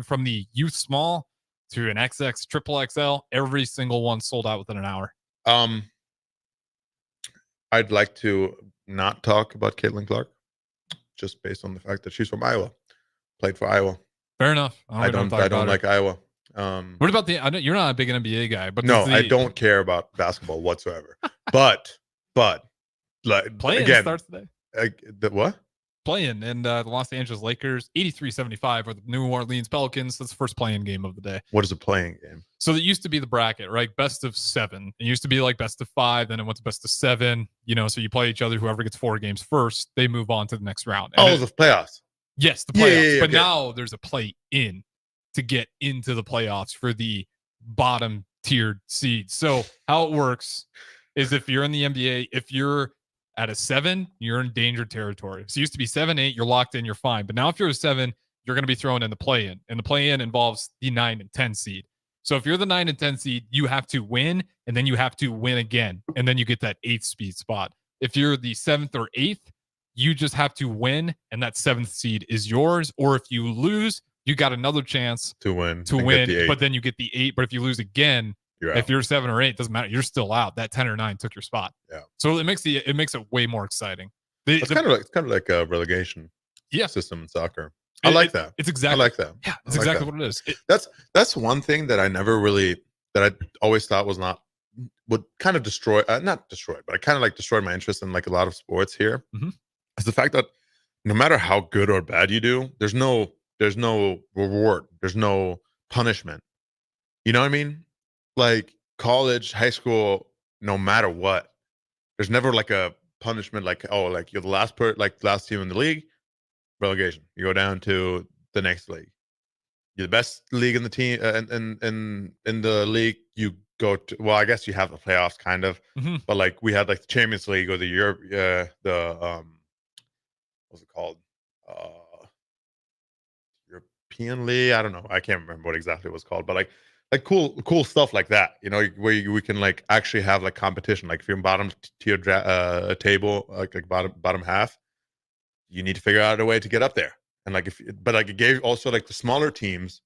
Speaker 7: from the youth small to an XX triple XL, every single one sold out within an hour.
Speaker 6: I'd like to not talk about Caitlin Clark, just based on the fact that she's from Iowa, played for Iowa.
Speaker 7: Fair enough.
Speaker 6: I don't like Iowa.
Speaker 7: What about you're not a big NBA guy, but
Speaker 6: no, I don't care about basketball whatsoever. but like
Speaker 7: playing
Speaker 6: again,
Speaker 7: starts today.
Speaker 6: What?
Speaker 7: Playing and the Los Angeles Lakers 83-75 or the New Orleans Pelicans. That's the first playing game of the day.
Speaker 6: What is a playing game?
Speaker 7: So it used to be the bracket, right? Best of 7. It used to be like best of 5, then it went to best of 7. So you play each other. Whoever gets 4 games first, they move on to the next round.
Speaker 6: And the playoffs.
Speaker 7: Yes, the playoffs.
Speaker 6: Yeah,
Speaker 7: but now there's a play in to get into the playoffs for the bottom tiered seeds. So how it works is if you're in the NBA, if you're at a 7, you're in danger territory. So it used to be 7-8, you're locked in, you're fine. But now if you're a 7, you're going to be thrown in the play-in. And the play-in involves the 9 and 10 seed. So if you're the 9 and 10 seed, you have to win, and then you have to win again. And then you get that 8th seed spot. If you're the 7th or 8th, you just have to win, and that 7th seed is yours. Or if you lose, you got another chance
Speaker 6: to win,
Speaker 7: but then you get the 8. But if you lose again, if you're 7 or 8, doesn't matter. You're still out. That 10 or 9 took your spot.
Speaker 6: Yeah.
Speaker 7: So it makes it way more exciting.
Speaker 6: It's kind of like a relegation system in soccer. I like that.
Speaker 7: It's exactly.
Speaker 6: I like that.
Speaker 7: Yeah, it's exactly what it is.
Speaker 6: That's one thing that I always thought would kind of destroy, not destroy, but I kind of like destroyed my interest in like a lot of sports here. Is the fact that no matter how good or bad you do, there's no reward. There's no punishment. You know what I mean? Like college, high school, no matter what, there's never like a punishment. Like, oh, like you're the last team in the league, relegation. You go down to the next league. You're the best league in the team, in the league. You go to, well, I guess you have the playoffs kind of, but like we had like the Champions League or the Europe, what's it called? European League. I don't know. I can't remember what exactly it was called, but like cool stuff like that, where we can like actually have like competition. Like if you're in bottom tier table, like bottom half, you need to figure out a way to get up there. And like it gave also like the smaller teams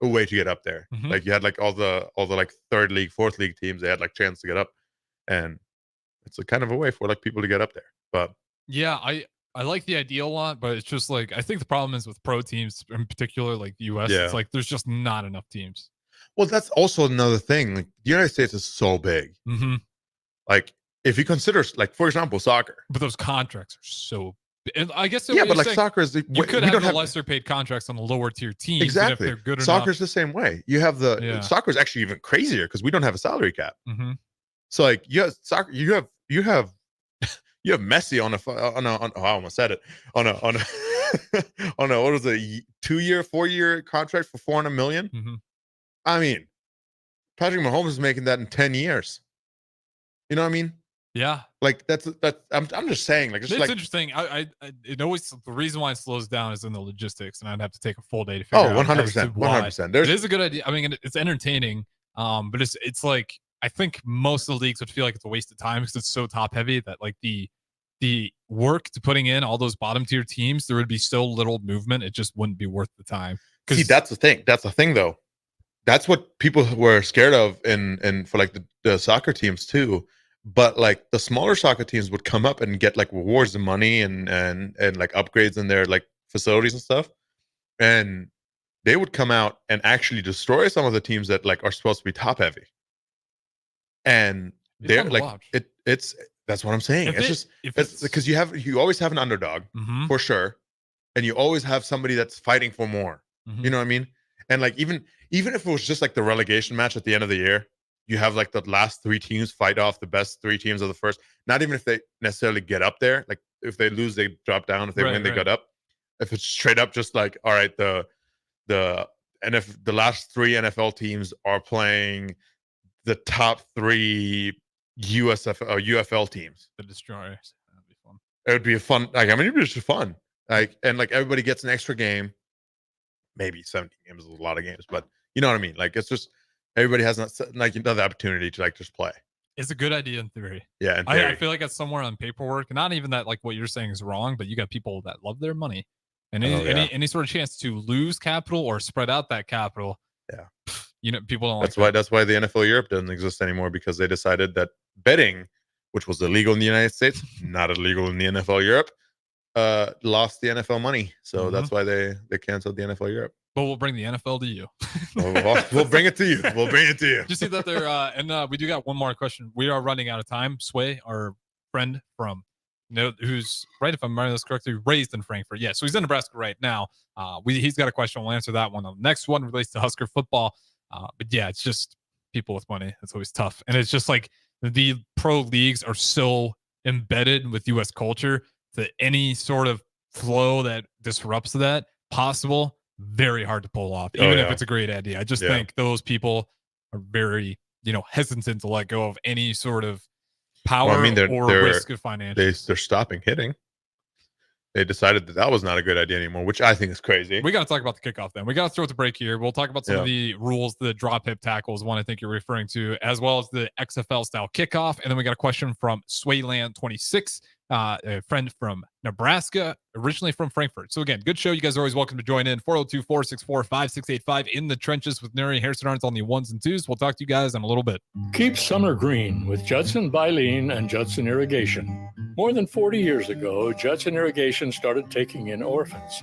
Speaker 6: a way to get up there. Like you had like all the like 3rd league, 4th league teams, they had like chance to get up. And it's a kind of a way for like people to get up there. But
Speaker 7: Yeah, I like the idea a lot, but it's just like I think the problem is with pro teams in particular, like the US,
Speaker 6: Yeah.
Speaker 7: it's like there's just not enough teams.
Speaker 6: well, that's also another thing. Like the United States is so big.
Speaker 7: Mm-hmm.
Speaker 6: Like if you consider, like for example, soccer.
Speaker 7: But those contracts are so. And I guess
Speaker 6: Yeah, but like soccer is
Speaker 7: you could have the lesser paid contracts on the lower tier teams.
Speaker 6: exactly.
Speaker 7: If they're good
Speaker 6: Soccer's
Speaker 7: enough.
Speaker 6: the same way. You have soccer is actually even crazier because we don't have a salary cap.
Speaker 7: Mm-hmm.
Speaker 6: So like you have soccer, you have you have Messi on I almost said it on a on a what was it 2-year 4-year contract for $400 million.
Speaker 7: Mm-hmm.
Speaker 6: I mean, Patrick Mahomes is making that in 10 years. You know what I mean?
Speaker 7: Yeah,
Speaker 6: like that's I'm just saying, like
Speaker 7: it's
Speaker 6: like
Speaker 7: interesting. It always, the reason why it slows down is in the logistics, and I'd have to take a full day to figure out
Speaker 6: 100%, 100%.
Speaker 7: It is a good idea. I mean, it's entertaining, but it's like I think most of the leagues would feel like it's a waste of time because it's so top heavy that like the work to putting in all those bottom tier teams, there would be so little movement, it just wouldn't be worth the time.
Speaker 6: See, that's the thing. That's the thing, though. That's what people were scared of, and for like the soccer teams too. But like the smaller soccer teams would come up and get like rewards and money and like upgrades in their like facilities and stuff, and they would come out and actually destroy some of the teams that like are supposed to be top heavy. And they're like it's that's what I'm saying. It's because you always have an underdog for sure, and you always have somebody that's fighting for more. You know what I mean? And like even if it was just like the relegation match at the end of the year, you have like the last 3 teams fight off the best 3 teams of the first. Not even if they necessarily get up there. Like if they lose, they drop down. If they win, they got up. If it's straight up, just like all right, the last 3 NFL teams are playing the top 3 UFL teams.
Speaker 7: The Destroyers. That'd be fun.
Speaker 6: It would be a fun. Like I mean, it'd be just fun. Like and like everybody gets an extra game. Maybe 17 games is a lot of games, but you know what I mean. Like it's just everybody has another opportunity to like just play.
Speaker 7: It's a good idea in theory.
Speaker 6: Yeah, in theory.
Speaker 7: I feel like it's somewhere on paperwork. Not even that like what you're saying is wrong, but you got people that love their money, and any sort of chance to lose capital or spread out that capital.
Speaker 6: Yeah,
Speaker 7: you know, people don't.
Speaker 6: That's why the NFL Europe doesn't exist anymore, because they decided that betting, which was illegal in the United States, not illegal in the NFL Europe, lost the NFL money. So that's why they canceled the NFL Europe.
Speaker 7: But we'll bring the NFL to you.
Speaker 6: We'll bring it to you. We'll bring it to you.
Speaker 7: Did you see that there? And we do got one more question. We are running out of time. Sway, our friend from, who's right, if I'm remembering this correctly, raised in Frankfurt. Yeah, so he's in Nebraska right now. He's got a question. We'll answer that one. The next one relates to Husker football. But yeah, it's just people with money. It's always tough, and it's just like the pro leagues are so embedded with U.S. culture that any sort of flow that disrupts that possible, very hard to pull off, even if it's a great idea. I just think those people are very, hesitant to let go of any sort of power or risk of financial.
Speaker 6: They're stopping hitting. They decided that was not a good idea anymore, which I think is crazy.
Speaker 7: We got to talk about the kickoff then. We got to throw it to break here. We'll talk about some of the rules, the drop hip tackles, one I think you're referring to, as well as the XFL style kickoff. And then we got a question from Swayland26, a friend from Nebraska, originally from Frankfurt. So again, good show. You guys are always welcome to join in. 402-464-5685 in the trenches with Nouri. Harrison Arns on the 1s and 2s. We'll talk to you guys in a little bit.
Speaker 8: Keep summer green with Judson Baleen and Judson Irrigation. More than 40 years ago, Judson Irrigation started taking in orphans.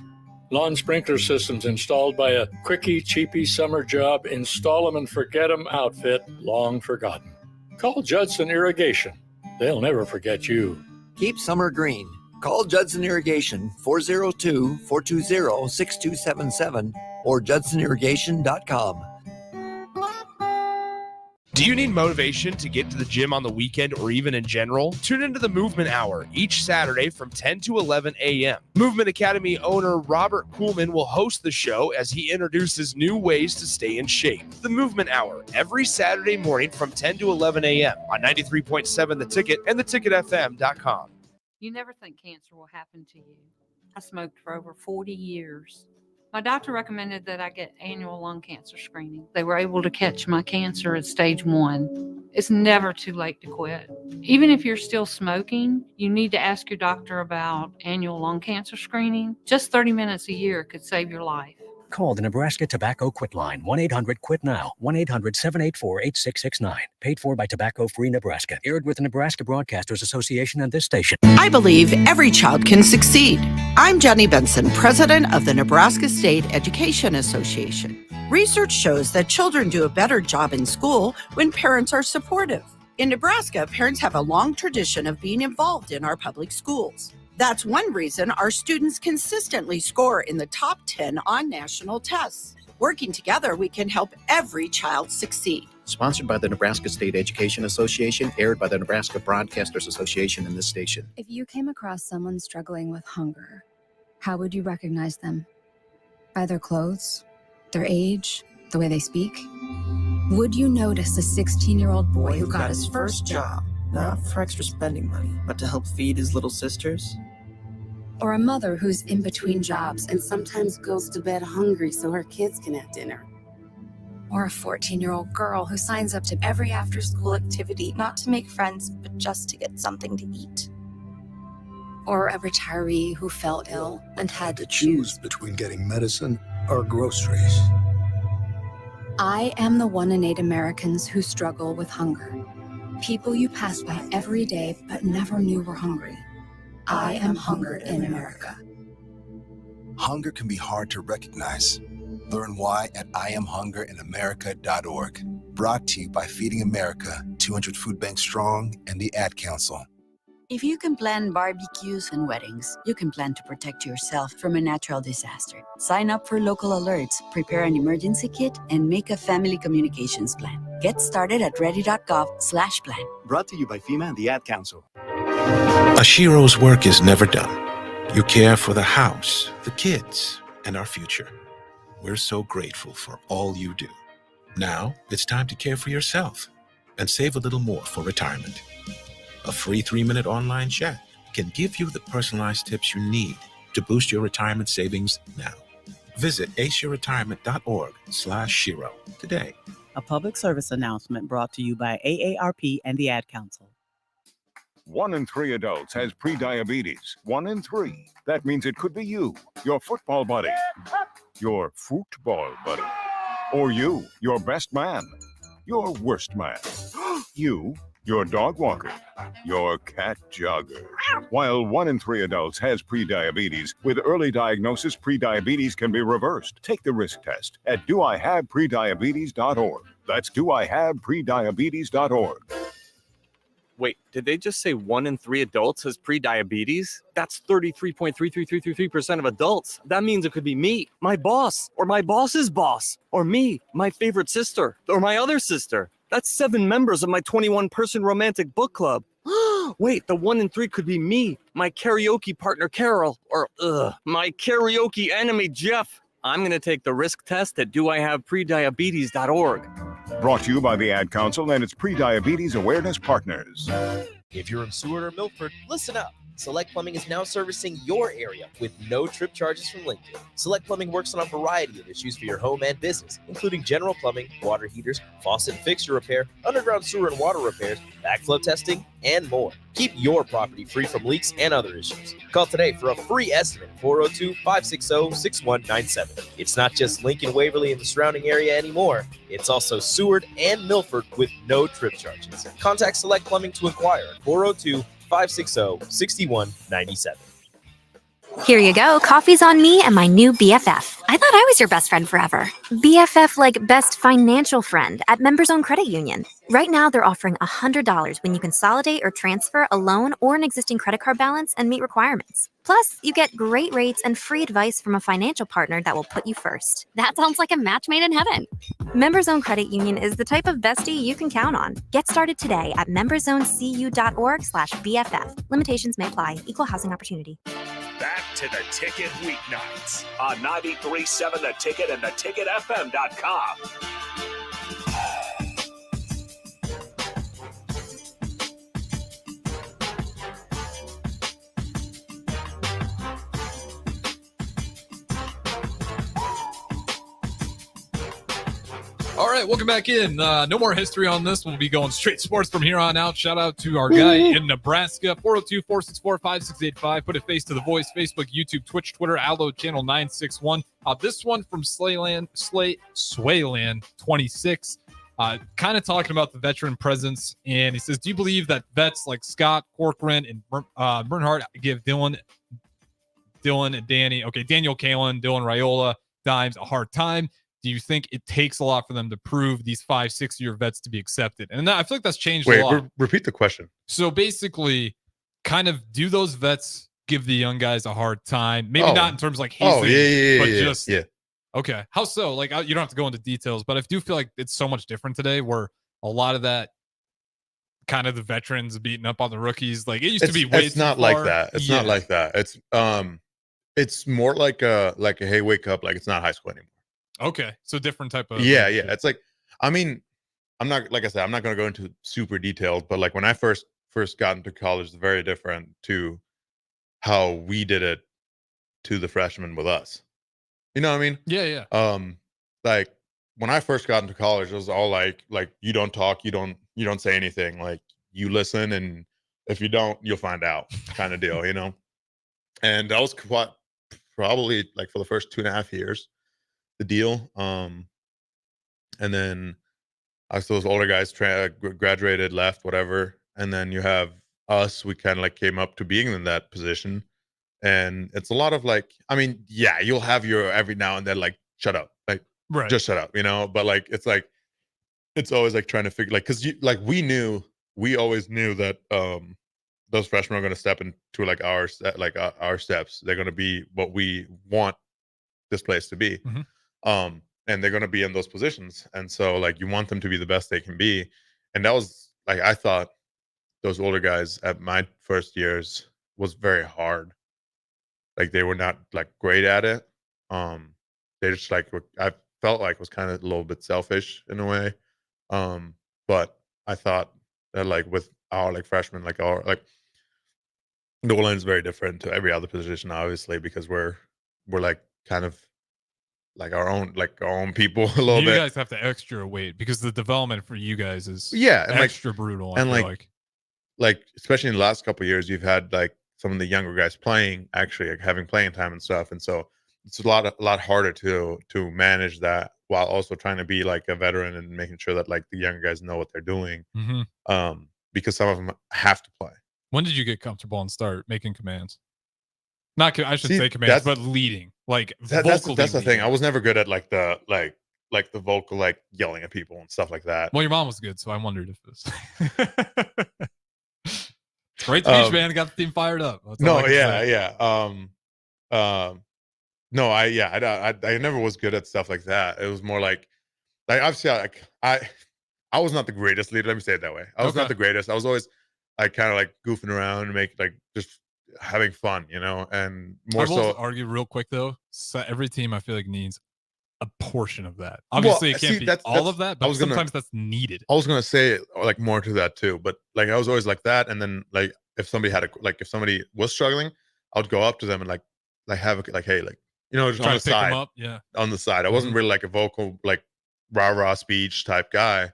Speaker 8: Lawn sprinkler systems installed by a quickie, cheapy summer job, install them and forget them outfit, long forgotten. Call Judson Irrigation. They'll never forget you.
Speaker 9: Keep summer green. Call Judson Irrigation 402-420-6277 or judsonirrigation.com.
Speaker 3: Do you need motivation to get to the gym on the weekend or even in general? Tune into the Movement Hour each Saturday from 10 to 11 a.m. Movement Academy owner Robert Kuhlman will host the show as he introduces new ways to stay in shape. The Movement Hour every Saturday morning from 10 to 11 a.m. on 93.7 The Ticket and theticketfm.com.
Speaker 10: You never think cancer will happen to you. I smoked for over 40 years. My doctor recommended that I get annual lung cancer screening. They were able to catch my cancer at stage 1. It's never too late to quit. Even if you're still smoking, you need to ask your doctor about annual lung cancer screening. Just 30 minutes a year could save your life.
Speaker 11: Call the Nebraska Tobacco Quit Line, 1-800-QUIT-NOW, 1-800-784-8669. Paid for by Tobacco Free Nebraska. Aired with the Nebraska Broadcasters Association and this station.
Speaker 12: I believe every child can succeed. I'm Jenny Benson, president of the Nebraska State Education Association. Research shows that children do a better job in school when parents are supportive. In Nebraska, parents have a long tradition of being involved in our public schools. That's one reason our students consistently score in the top 10 on national tests. Working together, we can help every child succeed.
Speaker 13: Sponsored by the Nebraska State Education Association, aired by the Nebraska Broadcasters Association and this station.
Speaker 14: If you came across someone struggling with hunger, how would you recognize them? By their clothes, their age, the way they speak? Would you notice a 16-year-old boy who got his first job,
Speaker 15: not for extra spending money, but to help feed his little sisters?
Speaker 14: Or a mother who's in between jobs and sometimes goes to bed hungry so her kids can have dinner? Or a 14-year-old girl who signs up to every after-school activity, not to make friends, but just to get something to eat? Or a retiree who fell ill and had to choose
Speaker 16: between getting medicine or groceries.
Speaker 14: I am the 1 in 8 Americans who struggle with hunger. People you pass by every day but never knew were hungry. I am hunger in America.
Speaker 16: Hunger can be hard to recognize. Learn why at IamHungerInAmerica.org. Brought to you by Feeding America, 200 Food Banks Strong, and the Ad Council.
Speaker 17: If you can plan barbecues and weddings, you can plan to protect yourself from a natural disaster. Sign up for local alerts, prepare an emergency kit, and make a family communications plan. Get started at ready.gov/plan.
Speaker 18: Brought to you by FEMA and the Ad Council.
Speaker 19: Ashiro's work is never done. You care for the house, the kids, and our future. We're so grateful for all you do. Now it's time to care for yourself and save a little more for retirement. A free 3-minute online chat can give you the personalized tips you need to boost your retirement savings now. Visit aceyourretirement.org/Shiro today.
Speaker 20: A public service announcement brought to you by AARP and the Ad Council.
Speaker 21: 1 in 3 adults has prediabetes. 1 in 3. That means it could be you, your football buddy, your football buddy, or you, your best man, your worst man, you, your dog walker, your cat jogger. While 1 in 3 adults has prediabetes, with early diagnosis, prediabetes can be reversed. Take the risk test at doihaveprediabetes.org. That's doihaveprediabetes.org.
Speaker 22: Wait, did they just say 1 in 3 adults has prediabetes? That's 33.33333% of adults. That means it could be me, my boss, or my boss's boss, or me, my favorite sister, or my other sister. That's 7 members of my 21-person romantic book club. Wait, the 1 in 3 could be me, my karaoke partner Carol, or my karaoke enemy Jeff. I'm going to take the risk test at doihaveprediabetes.org.
Speaker 21: Brought to you by the Ad Council and its Prediabetes Awareness Partners.
Speaker 23: If you're in Seward or Milford, listen up. Select Plumbing is now servicing your area with no trip charges from Lincoln. Select Plumbing works on a variety of issues for your home and business, including general plumbing, water heaters, faucet and fixture repair, underground sewer and water repairs, backflow testing, and more. Keep your property free from leaks and other issues. Call today for a free estimate, 402-560-6197. It's not just Lincoln, Waverly, and the surrounding area anymore. It's also Seward and Milford with no trip charges. Contact Select Plumbing to inquire at 402-560-6197.
Speaker 24: Here you go. Coffee's on me and my new BFF. I thought I was your best friend forever. BFF like best financial friend at Members Own Credit Union. Right now, they're offering $100 when you consolidate or transfer a loan or an existing credit card balance and meet requirements. Plus, you get great rates and free advice from a financial partner that will put you first. That sounds like a match made in heaven. Members Own Credit Union is the type of bestie you can count on. Get started today at memberzonecu.org/BFF. Limitations may apply. Equal housing opportunity.
Speaker 5: Back to the Ticket weeknights on 93.7 The Ticket and theticketfm.com.
Speaker 7: All right, welcome back in. No more history on this. We'll be going straight sports from here on out. Shout out to our guy in Nebraska, 402-464-5685. Put a face to the voice, Facebook, YouTube, Twitch, Twitter, Allo, channel 961. This one from Swayland 26, kind of talking about the veteran presence. And he says, do you believe that vets like Scott, Corcoran, and Bernhardt give Daniel Kalen, Dylan Raiola, Dimes a hard time? Do you think it takes a lot for them to prove these 5-6 year vets to be accepted? And I feel like that's changed a lot.
Speaker 1: Repeat the question.
Speaker 7: So basically, kind of, do those vets give the young guys a hard time? Maybe not in terms like hazing, but just okay. How so? Like, you don't have to go into details, but I do feel like it's so much different today, where a lot of that kind of the veterans beating up on the rookies, like it used to be.
Speaker 1: It's not like that. It's not like that. It's more like a hey, wake up, like it's not high school anymore.
Speaker 7: Okay, so different type of
Speaker 1: It's like, I mean, I'm not, like I said, I'm not going to go into super detailed, but like when I first got into college, it's very different to how we did it to the freshmen with us. You know what I mean?
Speaker 7: Yeah.
Speaker 1: Like when I first got into college, it was all like you don't talk, you don't say anything, like you listen, and if you don't, you'll find out, kind of deal, you know. And that was probably like for the first 2.5 years. The deal, and then I saw those older guys graduated, left, whatever, and then you have us. We kind of like came up to being in that position, and it's a lot of like, I mean, yeah, you'll have your every now and then like shut up, like just shut up, you know. But like it's always like trying to figure, like, because we always knew that those freshmen are going to step into like our steps. They're going to be what we want this place to be. And they're going to be in those positions. And so like, you want them to be the best they can be. And that was like, I thought those older guys at my first years was very hard. Like they were not like great at it. They just like, I felt like was kind of a little bit selfish in a way. But I thought that like with our like freshmen, like our, like the line is very different to every other position, obviously, because we're like kind of like our own people a little bit.
Speaker 7: You guys have to extra weight because the development for you guys is
Speaker 1: and
Speaker 7: extra brutal.
Speaker 1: And like especially in the last couple of years, you've had like some of the younger guys playing, actually like having playing time and stuff, and so it's a lot harder to manage that while also trying to be like a veteran and making sure that like the younger guys know what they're doing. Because some of them have to play.
Speaker 7: When did you get comfortable and start making commands? Not I should say commands, but leading. Like
Speaker 1: that's the thing. I was never good at like the vocal, like yelling at people and stuff like that.
Speaker 7: Well, your mom was good, so I wondered if this. It's great speech, man. Got the team fired up.
Speaker 1: No, I never was good at stuff like that. It was more like obviously I was not the greatest leader. Let me say it that way. I was not the greatest. I was always like kind of like goofing around and make like just having fun, you know, and more so.
Speaker 7: Argue real quick though. So every team I feel like needs a portion of that. Obviously, it can't be all of that, but sometimes that's needed.
Speaker 1: I was gonna say like more to that too, but like I was always like that, and then like if somebody if somebody was struggling, I would go up to them and like have a, like, hey, like, you know, just on the side, on the side. I wasn't really like a vocal like rah speech type guy,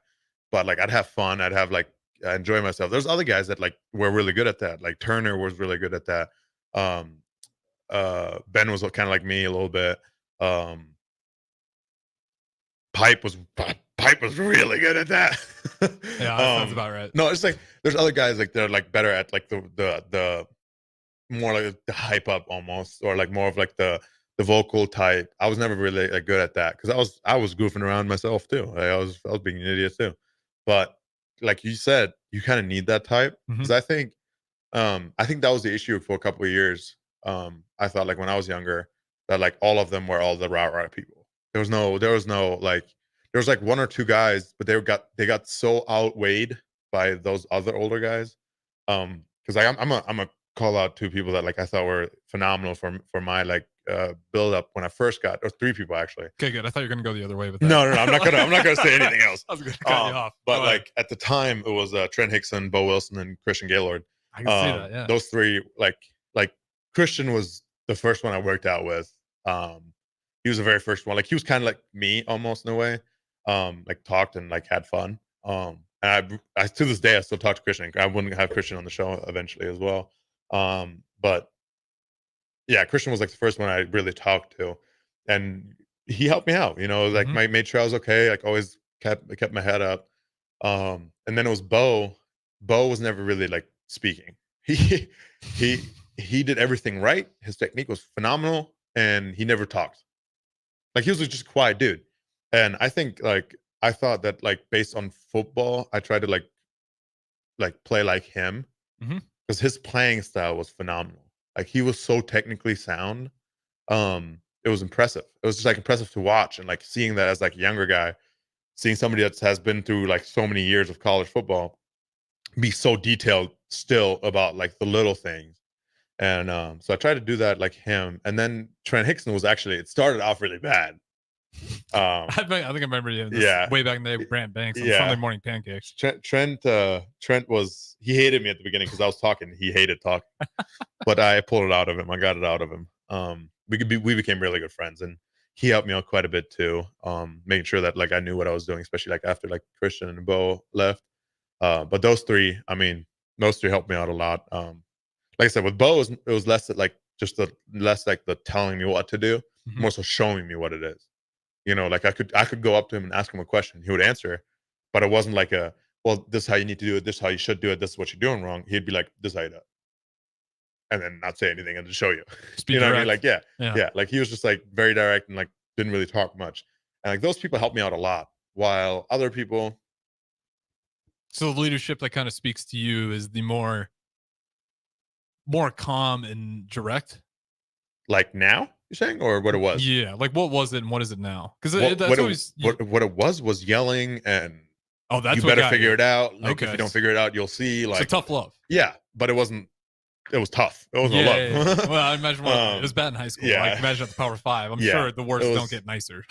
Speaker 1: but like I'd have fun. I'd have like I enjoy myself. There's other guys that like were really good at that. Like Turner was really good at that. Ben was kind of like me a little bit. Pipe was really good at that.
Speaker 7: Yeah, that sounds about right.
Speaker 1: No, it's like there's other guys like they're like better at like the more like the hype up almost, or like more of like the vocal type. I was never really like good at that because I was goofing around myself too. Like, I was being an idiot too. But like you said, you kind of need that type because I think that was the issue for a couple of years. I thought like when I was younger that like all of them were all the rah people. There was no like there was like one or two guys, but they got so outweighed by those other older guys. Because I'm a call out two people that like I thought were phenomenal for my like build up when I first got, or three people actually.
Speaker 7: Okay, good. I thought you were gonna go the other way with that.
Speaker 1: No, I'm not gonna say anything else.
Speaker 7: I was gonna cut you off.
Speaker 1: But like at the time it was Trent Hickson, Bo Wilson, and Christian Gaylord.
Speaker 7: I can see that, yeah.
Speaker 1: Those three, like Christian was the first one I worked out with. He was the very first one. Like he was kind of like me almost in a way. like talked and like had fun. And I to this day I still talk to Christian. I wouldn't have Christian on the show eventually as well. But yeah, Christian was like the first one I really talked to, and he helped me out. Like made sure I was okay. Like always kept my head up. And then it was Bo. Bo was never really like speaking. He he he did everything right. His technique was phenomenal, and he never talked. Like he was just a quiet dude. And I think like I thought that like based on football, I tried to like play like him because his playing style was phenomenal. Like he was so technically sound. It was impressive. It was just like impressive to watch, and like seeing that as like a younger guy, seeing somebody that has been through like so many years of college football be so detailed still about like the little things. And so I tried to do that like him. And then Trent Hickson was actually, it started off really bad.
Speaker 7: I think I remember you way back in the day with Brant Banks on Sunday Morning Pancakes.
Speaker 1: Trent was, he hated me at the beginning because I was talking. He hated talking. But I pulled it out of him. I got it out of him. We became really good friends, and he helped me out quite a bit too. Making sure that like I knew what I was doing, especially like after like Christian and Bo left. But those three helped me out a lot. Like I said, with Bo, it was less like less like the telling me what to do, more so showing me what it is. Like I could go up to him and ask him a question. He would answer, but it wasn't like well, this is how you need to do it. This is how you should do it. This is what you're doing wrong. He'd be like, this is how you do it. And then not say anything and just show you. You know what I mean? Like, yeah. Like he was just like very direct and like didn't really talk much. And like those people helped me out a lot. While other people.
Speaker 7: So the leadership that kind of speaks to you is the more calm and direct.
Speaker 1: Like now, you're saying, or what it was?
Speaker 7: Yeah. Like what was it and what is it now? Because
Speaker 1: what it was yelling and
Speaker 7: that's
Speaker 1: you better figure it out. Like if you don't figure it out, you'll see. Like
Speaker 7: it's a tough love.
Speaker 1: Yeah, but it wasn't. It was tough. It wasn't love.
Speaker 7: Yeah. Well, I imagine it was bad in high school. Yeah. Like imagine at the Power 5. I'm sure the worst don't get nicer.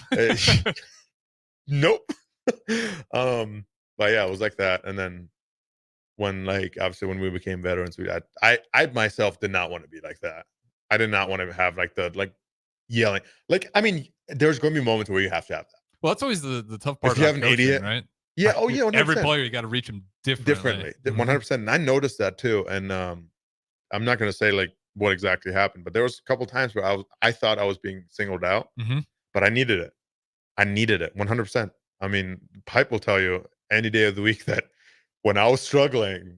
Speaker 1: Nope. But yeah, it was like that. And then when like obviously when we became veterans, I myself did not want to be like that. I did not want to have like the like yelling. Like I mean, there's going to be moments where you have to have that.
Speaker 7: Well, that's always the tough part.
Speaker 1: If you have an idiot,
Speaker 7: right?
Speaker 1: Yeah. Oh yeah. 100%.
Speaker 7: Every player you got to reach them differently.
Speaker 1: 100%. And I noticed that too. And I'm not going to say like what exactly happened, but there was a couple times where I thought I was being singled out, but I needed it. I needed it 100%. I mean, Pipe will tell you any day of the week that when I was struggling,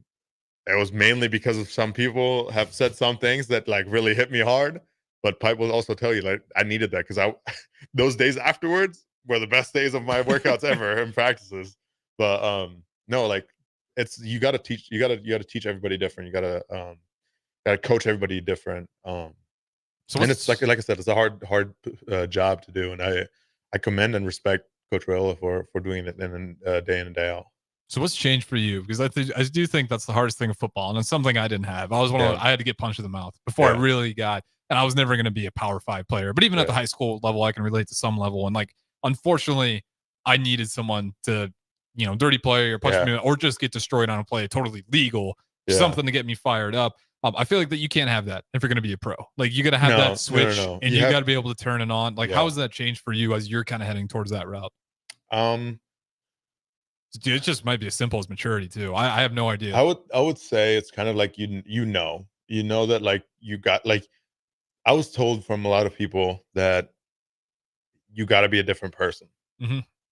Speaker 1: it was mainly because of some people have said some things that like really hit me hard. But Pipe will also tell you like I needed that because those days afterwards were the best days of my workouts ever and practices. But no, like you got to teach everybody different. You got to coach everybody different. And it's like I said, it's a hard job to do, and I commend and respect Coach Raiola for doing it day in and day out.
Speaker 7: So what's changed for you? Because I do think that's the hardest thing of football, and it's something I didn't have. I had to get punched in the mouth before I really got, and I was never going to be a Power 5 player. But even at the high school level, I can relate to some level. And like, unfortunately, I needed someone to, dirty play or punch me or just get destroyed on a play, totally legal, something to get me fired up. I feel like that you can't have that if you're going to be a pro. Like you got to have that switch, and you got to be able to turn it on. Like, how has that changed for you as you're kind of heading towards that route? Dude, it just might be as simple as maturity too. I have no idea.
Speaker 1: I would say it's kind of like you know that like you got like I was told from a lot of people that you got to be a different person.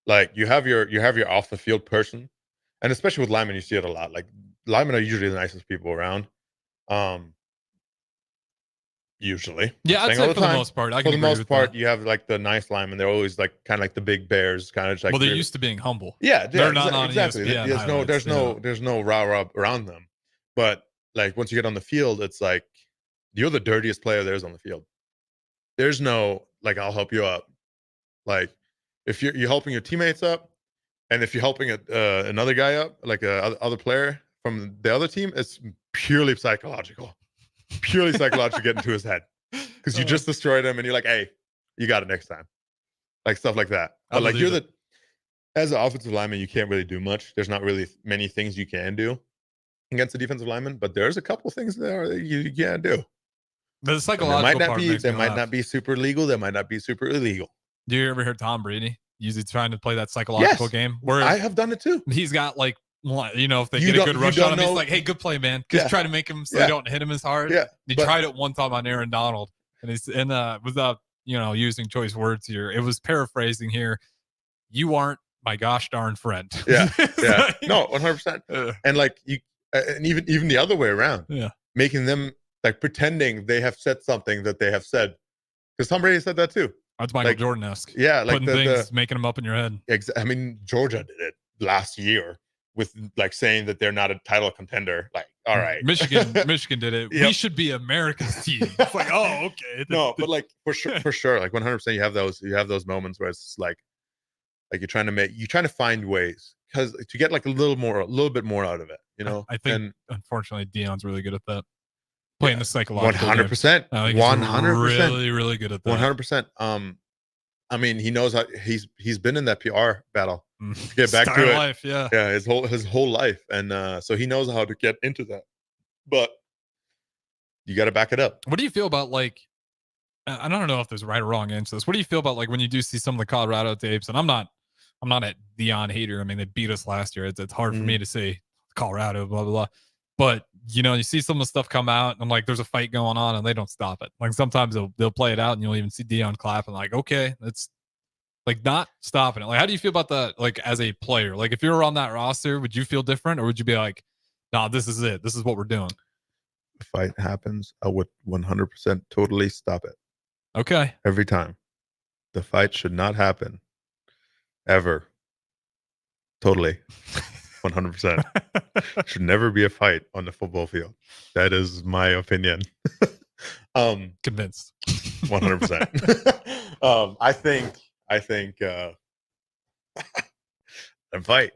Speaker 1: Like you have your off the field person, and especially with linemen, you see it a lot. Like linemen are usually the nicest people around. Usually,
Speaker 7: I'd say for the most part.
Speaker 1: For the most part, you have like the nice linemen. They're always like kind of like the big bears, kind of just like.
Speaker 7: Well, they're used to being humble.
Speaker 1: Yeah,
Speaker 7: they're not on
Speaker 1: exactly.
Speaker 7: ESPN
Speaker 1: There's no rah around them. But like once you get on the field, it's like you're the dirtiest player there is on the field. There's no like I'll help you up. Like if you're helping your teammates up, and if you're helping another guy up, like a other player from the other team, it's purely psychological. Purely psychological, get into his head because you just destroyed him, and you're like, "Hey, you got it next time," like stuff like that. But like as an offensive lineman, you can't really do much. There's not really many things you can do against a defensive lineman, but there's a couple things there that you can't do.
Speaker 7: The psychological
Speaker 1: part might not be super legal. They might not be super illegal.
Speaker 7: Do you ever hear Tom Brady usually trying to play that psychological
Speaker 1: Yes.
Speaker 7: game. Where
Speaker 1: I have done it too.
Speaker 7: he's got like, if they
Speaker 1: You
Speaker 7: get a good
Speaker 1: don't-
Speaker 7: rush
Speaker 1: you
Speaker 7: on
Speaker 1: don't
Speaker 7: him, he's
Speaker 1: know-
Speaker 7: like, hey, good play, man. Just
Speaker 1: Yeah.
Speaker 7: try to make him so
Speaker 1: Yeah.
Speaker 7: they don't hit him as hard.
Speaker 1: Yeah,
Speaker 7: He
Speaker 1: but-
Speaker 7: tried it one time on Aaron Donald, and without using choice words here, it was paraphrasing here. You aren't my gosh darn friend.
Speaker 1: Yeah, yeah.
Speaker 7: Like-
Speaker 1: No, 100%. And like and even the other way around.
Speaker 7: Yeah.
Speaker 1: Making them like pretending they have said something that they have said. Because Tom Brady said that too.
Speaker 7: That's Michael
Speaker 1: Like,
Speaker 7: Jordan-esque.
Speaker 1: Yeah, like
Speaker 7: putting things, making them up in your head.
Speaker 1: I mean, Georgia did it last year with like saying that they're not a title contender. Like, all right,
Speaker 7: Michigan did it. We
Speaker 1: Yep.
Speaker 7: should be America's team. It's like, oh, okay.
Speaker 1: No, but like for sure, like 100%, you have those moments where it's like you're trying to find ways because to get like a little bit more out of it,
Speaker 7: I think unfortunately Deion's really good at that. Playing the psychological
Speaker 1: 100%,
Speaker 7: game. I think he's
Speaker 1: 100%,
Speaker 7: really, really good at that.
Speaker 1: 100%. I mean, he knows how he's been in that PR battle. To get back
Speaker 7: Entire
Speaker 1: to it,
Speaker 7: life, yeah.
Speaker 1: his whole life, and so he knows how to get into that. But you got to back it up.
Speaker 7: What do you feel about like? I don't know if there's a right or wrong answer to this. What do you feel about like when you do see some of the Colorado tapes? And I'm not a Deion hater. I mean, they beat us last year. It's hard for me to say Colorado, blah blah blah. But you see some of the stuff come out, and like there's a fight going on, and they don't stop it. Like sometimes they'll play it out, and you'll even see Deion clap, and like, okay, it's like not stopping it. Like, how do you feel about that? Like as a player, like if you were on that roster, would you feel different, or would you be like, nah, this is it. This is what we're doing.
Speaker 1: The fight happens, I would 100% totally stop it.
Speaker 7: Okay.
Speaker 1: Every time. The fight should not happen. Ever. Totally. 100%. Should never be a fight on the football field. That is my opinion.
Speaker 7: Convinced.
Speaker 1: 100%. I think let them fight.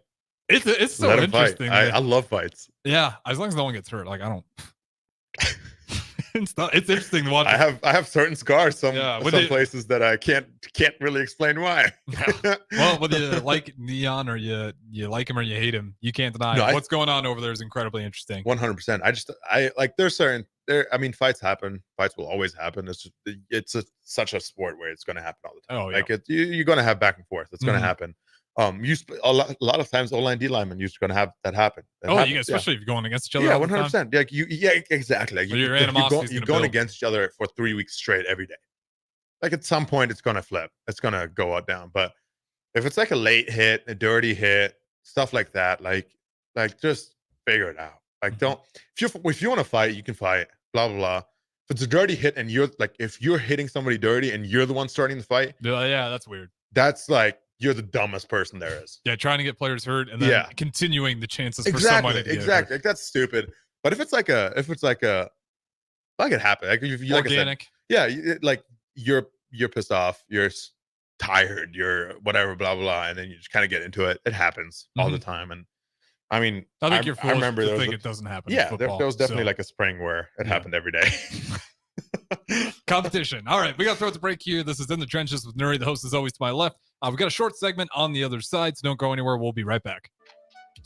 Speaker 7: It's so
Speaker 1: Let 'em fight.
Speaker 7: interesting.
Speaker 1: I love fights.
Speaker 7: Yeah, as long as no one gets hurt. Like I don't. It's interesting to watch.
Speaker 1: I have certain scars some
Speaker 7: with it-
Speaker 1: places that I can't really explain why.
Speaker 7: Well, whether you like Deion or you like him or you hate him, you can't deny
Speaker 1: No,
Speaker 7: what's going on over there is incredibly interesting.
Speaker 1: 100%. I like I mean, fights happen. Fights will always happen. It's such a sport where it's going to happen all the time.
Speaker 7: Oh, yeah.
Speaker 1: Like you're going to have back and forth. It's going to happen. A lot of times O-line D-linemen used to going to have that happen.
Speaker 7: Especially if you're going against each other.
Speaker 1: Yeah,
Speaker 7: all the time.
Speaker 1: 100%. Exactly. Like
Speaker 7: So your animosity is
Speaker 1: you're
Speaker 7: gonna
Speaker 1: going
Speaker 7: build.
Speaker 1: against each other for 3 weeks straight every day. Like at some point, it's going to flip. It's going to go out down. But if it's like a late hit, a dirty hit, stuff like that, like just figure it out. Like don't if you want to fight, you can fight. Blah blah blah. If it's a dirty hit and you're like if you're hitting somebody dirty and you're the one starting the fight,
Speaker 7: Yeah, that's weird.
Speaker 1: that's like you're the dumbest person there is.
Speaker 7: Yeah, trying to get players hurt and then
Speaker 1: Yeah.
Speaker 7: continuing the chances for somebody to get hurt.
Speaker 1: Like that's stupid. But if it's like a like it happened. Like if you like I said,
Speaker 7: Organic.
Speaker 1: yeah, like you're pissed off, you're tired, you're whatever, blah blah, and then you just kind of get into it. It happens all the time, and I mean,
Speaker 7: I think you're foolish
Speaker 1: remember
Speaker 7: to
Speaker 1: there was
Speaker 7: think
Speaker 1: a-
Speaker 7: it doesn't happen in
Speaker 1: Yeah,
Speaker 7: football,
Speaker 1: there was definitely
Speaker 7: so.
Speaker 1: like a spring where it happened every day.
Speaker 7: Competition. All right, we got to throw it to break here. This is In the Trenches with Nouri. The host is always to my left. We've got a short segment on the other side, so don't go anywhere. We'll be right back.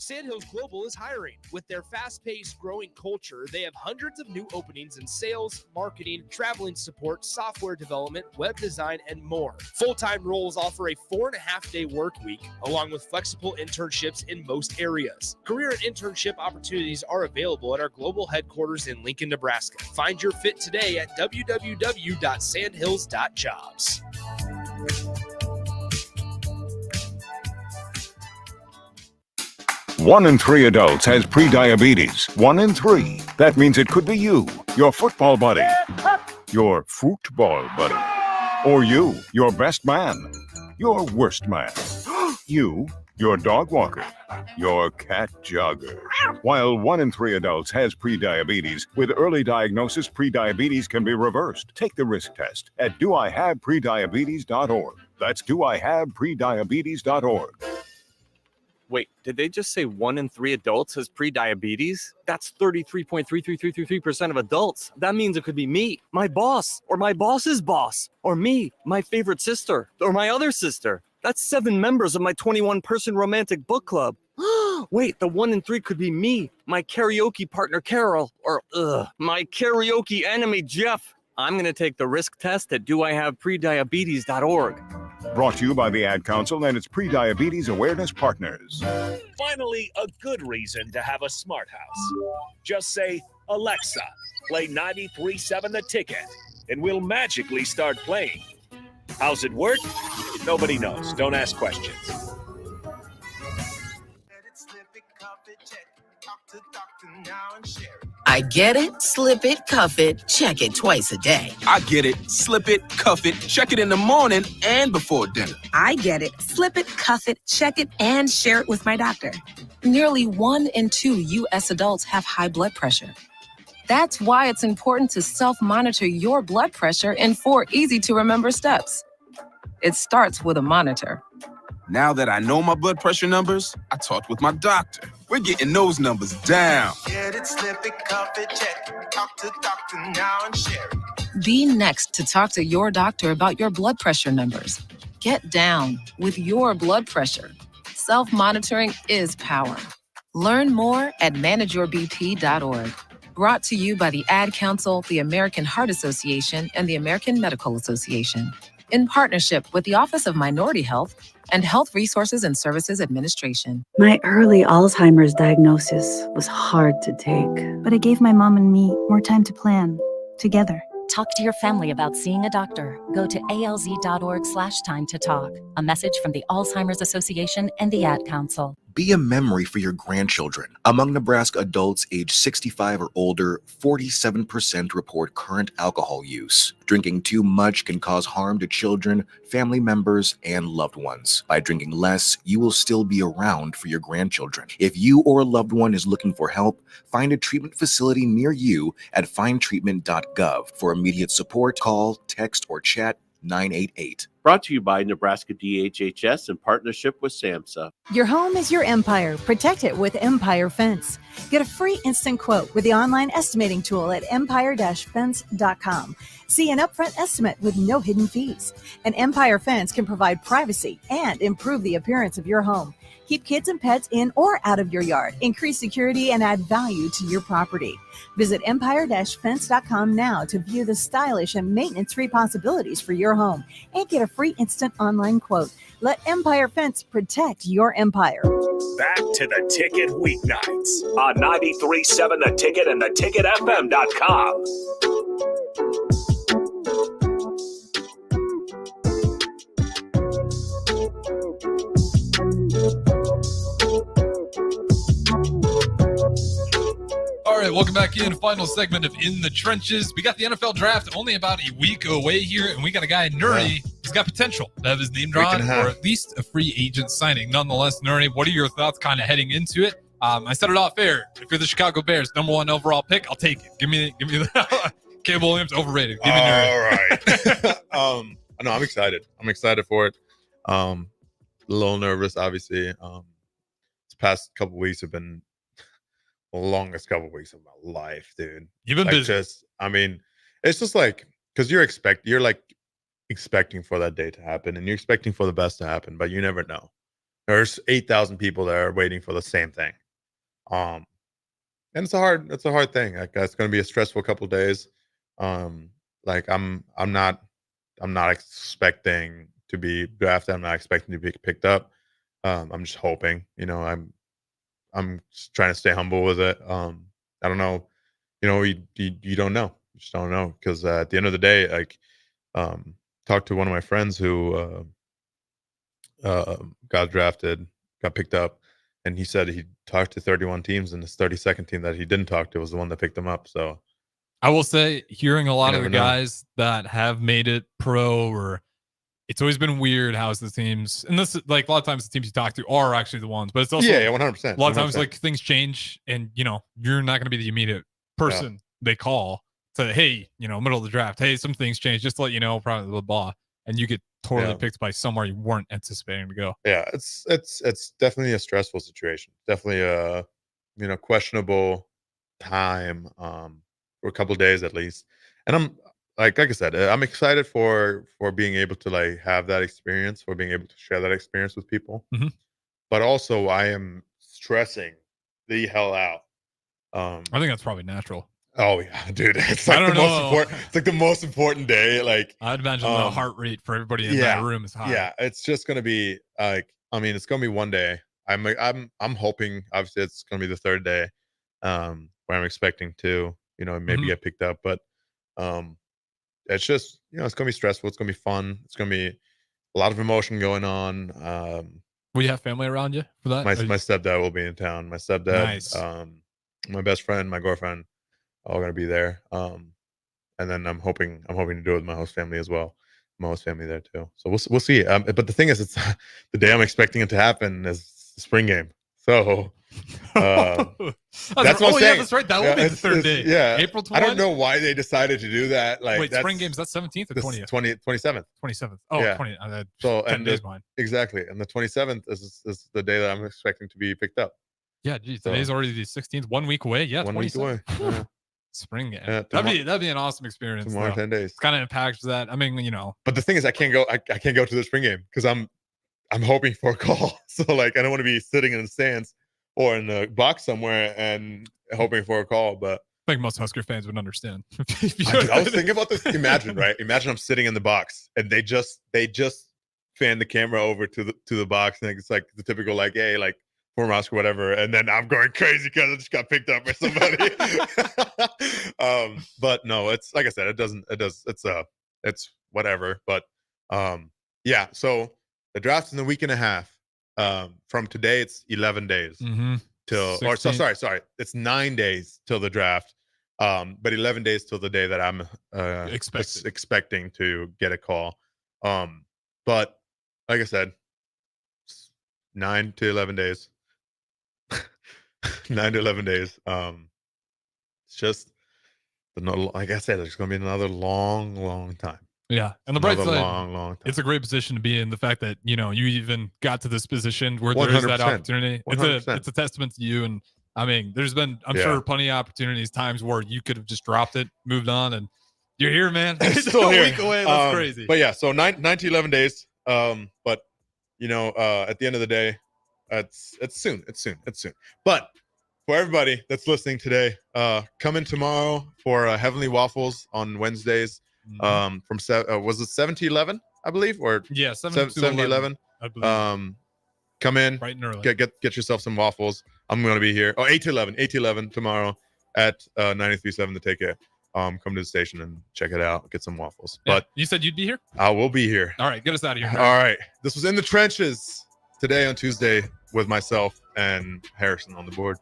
Speaker 3: Sandhills Global is hiring. With their fast-paced, growing culture, they have hundreds of new openings in sales, marketing, traveling support, software development, web design, and more. Full-time roles offer a 4.5-day work week, along with flexible internships in most areas. Career and internship opportunities are available at our global headquarters in Lincoln, Nebraska. Find your fit today at www.sandhills.jobs.
Speaker 21: 1 in 3 adults has prediabetes. 1 in 3. That means it could be you, your football buddy, your football buddy, or you, your best man, your worst man, you, your dog walker, your cat jogger. While 1 in 3 adults has prediabetes, with early diagnosis, prediabetes can be reversed. Take the risk test at doihaveprediabetes.org. That's doihaveprediabetes.org.
Speaker 22: Wait, did they just say 1 in 3 adults has prediabetes? That's 33.33333% of adults. That means it could be me, my boss, or my boss's boss, or me, my favorite sister, or my other sister. That's 7 members of my 21-person romantic book club. Wait, the 1 in 3 could be me, my karaoke partner Carol, or my karaoke enemy Jeff. I'm going to take the risk test at doihaveprediabetes.org.
Speaker 21: Brought to you by the Ad Council and its pre-diabetes awareness partners.
Speaker 5: Finally, a good reason to have a smart house. Just say, Alexa, play 93.7 The Ticket, and we'll magically start playing. How's it work? Nobody knows. Don't ask questions.
Speaker 2: I get it, slip it, cuff it, check it twice a day.
Speaker 4: I get it, slip it, cuff it, check it in the morning and before dinner.
Speaker 6: I get it, slip it, cuff it, check it, and share it with my doctor. Nearly 1 in 2 U.S. adults have high blood pressure. That's why it's important to self-monitor your blood pressure in 4 easy-to-remember steps. It starts with a monitor.
Speaker 4: Now that I know my blood pressure numbers, I talked with my doctor. We're getting those numbers down.
Speaker 8: Get it, slip it, cuff it, check it. Talk to doctor now and share it.
Speaker 6: Be next to talk to your doctor about your blood pressure numbers. Get down with your blood pressure. Self-monitoring is power. Learn more at manageyourbp.org. Brought to you by the Ad Council, the American Heart Association, and the American Medical Association, in partnership with the Office of Minority Health and Health Resources and Services Administration.
Speaker 25: My early Alzheimer's diagnosis was hard to take, but it gave my mom and me more time to plan together.
Speaker 26: Talk to your family about seeing a doctor. Go to alz.org/time to talk. A message from the Alzheimer's Association and the Ad Council.
Speaker 27: Be a memory for your grandchildren. Among Nebraska adults age 65 or older, 47% report current alcohol use. Drinking too much can cause harm to children, family members, and loved ones. By drinking less, you will still be around for your grandchildren. If you or a loved one is looking for help, find a treatment facility near you at findtreatment.gov. For immediate support, call, text, or chat 988.
Speaker 28: Brought to you by Nebraska DHHS in partnership with SAMHSA.
Speaker 29: Your home is your empire. Protect it with Empire Fence. Get a free instant quote with the online estimating tool at empire-fence.com. See an upfront estimate with no hidden fees. An Empire Fence can provide privacy and improve the appearance of your home. Keep kids and pets in or out of your yard. Increase security and add value to your property. Visit empire-fence.com now to view the stylish and maintenance-free possibilities for your home and get a free instant online quote. Let Empire Fence protect your empire.
Speaker 5: Back to the Ticket weeknights on 93.7 The Ticket and theticketfm.com.
Speaker 7: All right, welcome back in. Final segment of In the Trenches. We got the NFL draft only about a week away here, and we got a guy, Nouri. He's got potential to have his name drawn or at least a free agent signing. Nonetheless, Nouri, what are your thoughts kind of heading into it? I said it off air. If you're the Chicago Bears, number 1 overall pick, I'll take it. Give me the Caleb Williams overrated. Give me Nouri.
Speaker 1: All right. No, I'm excited. I'm excited for it. A little nervous, obviously. This past couple weeks have been the longest couple weeks of my life, dude.
Speaker 7: You've been busy.
Speaker 1: It's just like, because you're expecting for that day to happen, and you're expecting for the best to happen, but you never know. There's 8,000 people there waiting for the same thing. And it's a hard thing. Like, it's going to be a stressful couple of days. Like I'm not expecting to be drafted. I'm not expecting to be picked up. I'm just hoping, I'm just trying to stay humble with it. I don't know. You don't know. You just don't know, because at the end of the day, like, talked to one of my friends who got drafted, got picked up, and he said he talked to 31 teams, and his 32nd team that he didn't talk to was the one that picked him up. So
Speaker 7: I will say, hearing a lot of the guys that have made it pro, or it's always been weird how the teams, and this, like, a lot of times the teams you talk to are actually the ones, but it's also
Speaker 1: 100%.
Speaker 7: A lot of times, like, things change, and you're not going to be the immediate person they call to, hey, middle of the draft, hey, some things change, just to let you know, probably blah blah, and you get totally picked by somewhere you weren't anticipating to go.
Speaker 1: Yeah, it's definitely a stressful situation. Definitely a questionable time, for a couple of days at least. And I'm like I said, I'm excited for being able to, like, have that experience, for being able to share that experience with people.
Speaker 7: Mm-hmm.
Speaker 1: But also, I am stressing the hell out.
Speaker 7: I think that's probably natural.
Speaker 1: Oh yeah, dude. It's
Speaker 7: I
Speaker 1: like the
Speaker 7: don't
Speaker 1: most
Speaker 7: know.
Speaker 1: important. It's like the most important day. Like
Speaker 7: I'd imagine the heart rate for everybody in
Speaker 1: yeah,
Speaker 7: that room is high.
Speaker 1: yeah. It's just gonna be like, I mean, it's gonna be one day. I'm hoping. Obviously, it's gonna be the third day, where I'm expecting to, maybe
Speaker 7: Mhm.
Speaker 1: get picked up. But it's just, it's gonna be stressful. It's gonna be fun. It's gonna be a lot of emotion going on.
Speaker 7: Will you have family around you for that?
Speaker 1: My
Speaker 7: Or you-
Speaker 1: my stepdad will be in town. My stepdad,
Speaker 7: Nice.
Speaker 1: my best friend, my girlfriend, all gonna be there. And then I'm hoping to do it with my host family as well. My host family there too. So we'll see. But the thing is, it's the day I'm expecting it to happen is the spring game. So that's what I'm
Speaker 7: oh, yeah,
Speaker 1: saying.
Speaker 7: that's right. That will
Speaker 1: Yeah,
Speaker 7: be the
Speaker 1: it's-
Speaker 7: third
Speaker 1: it's-
Speaker 7: day.
Speaker 1: Yeah,
Speaker 7: April
Speaker 1: I
Speaker 7: 20.
Speaker 1: don't know why they decided to do that. Like,
Speaker 7: Wait,
Speaker 1: that's
Speaker 7: spring games, that's 17th or
Speaker 1: the
Speaker 7: 20th?
Speaker 1: 27th.
Speaker 7: 27th. Oh,
Speaker 1: Yeah.
Speaker 7: 20. I had
Speaker 1: So
Speaker 7: 10
Speaker 1: and
Speaker 7: days
Speaker 1: the,
Speaker 7: behind.
Speaker 1: exactly, and the 27th is the day that I'm expecting to be picked up.
Speaker 7: Yeah, geez,
Speaker 1: So-
Speaker 7: today's already the 16th. 1 week away. Yeah,
Speaker 1: 1 week
Speaker 7: 27th.
Speaker 1: away. Yeah.
Speaker 7: Spring game.
Speaker 1: Yeah,
Speaker 7: That'd be an awesome experience.
Speaker 1: Tomorrow, 10 days.
Speaker 7: Kind of impacts that. I mean,
Speaker 1: But the thing is, I can't go. I can't go to the spring game because I'm hoping for a call. So like, I don't want to be sitting in the stands or in the box somewhere and hoping for a call. But
Speaker 7: I think most Husker fans would understand.
Speaker 1: I was thinking about this. Imagine, right? Imagine I'm sitting in the box and they just fan the camera over to the box, and it's like the typical like, hey, like former Oscar, whatever, and then I'm going crazy because I just got picked up by somebody. But no, it's like I said, it's whatever. But yeah, so the draft's in a week and a half. From today, it's 11 days till, or so
Speaker 7: 16.
Speaker 1: sorry, it's 9 days till the draft. But 11 days till the day that I'm expecting to get a call. But like I said, 9 to 11 days. 9 to 11 days. It's just like I said, it's going to be another long time.
Speaker 7: Yeah, and the bright
Speaker 1: Another
Speaker 7: side,
Speaker 1: long time.
Speaker 7: it's a great position to be in. The fact that you even got to this position where there is that
Speaker 1: 100%.
Speaker 7: opportunity,
Speaker 1: 100%.
Speaker 7: it's a testament to you. And I mean, there's been, I'm sure, plenty of opportunities, times where you could have just dropped it, moved on, and you're here, man.
Speaker 1: It's still
Speaker 7: a
Speaker 1: here.
Speaker 7: week away. That's crazy.
Speaker 1: But yeah, so 9 to 11 days. But at the end of the day, it's soon. But for everybody that's listening today, come in tomorrow for Heavenly Waffles on Wednesdays. From was it 7 to 11, I believe, or
Speaker 7: yeah, 7 to
Speaker 1: 11.
Speaker 7: I believe.
Speaker 1: Come in,
Speaker 7: bright and early.
Speaker 1: Get yourself some waffles. I'm going to be here. 8 to 11 tomorrow at 93.7 The Ticket. Come to the station and check it out. Get some waffles.
Speaker 7: Yeah,
Speaker 1: But
Speaker 7: you said you'd be here.
Speaker 1: I will be here.
Speaker 7: All right, get us out of here.
Speaker 1: All right. This was In the Trenches today on Tuesday with myself and Harrison on the board.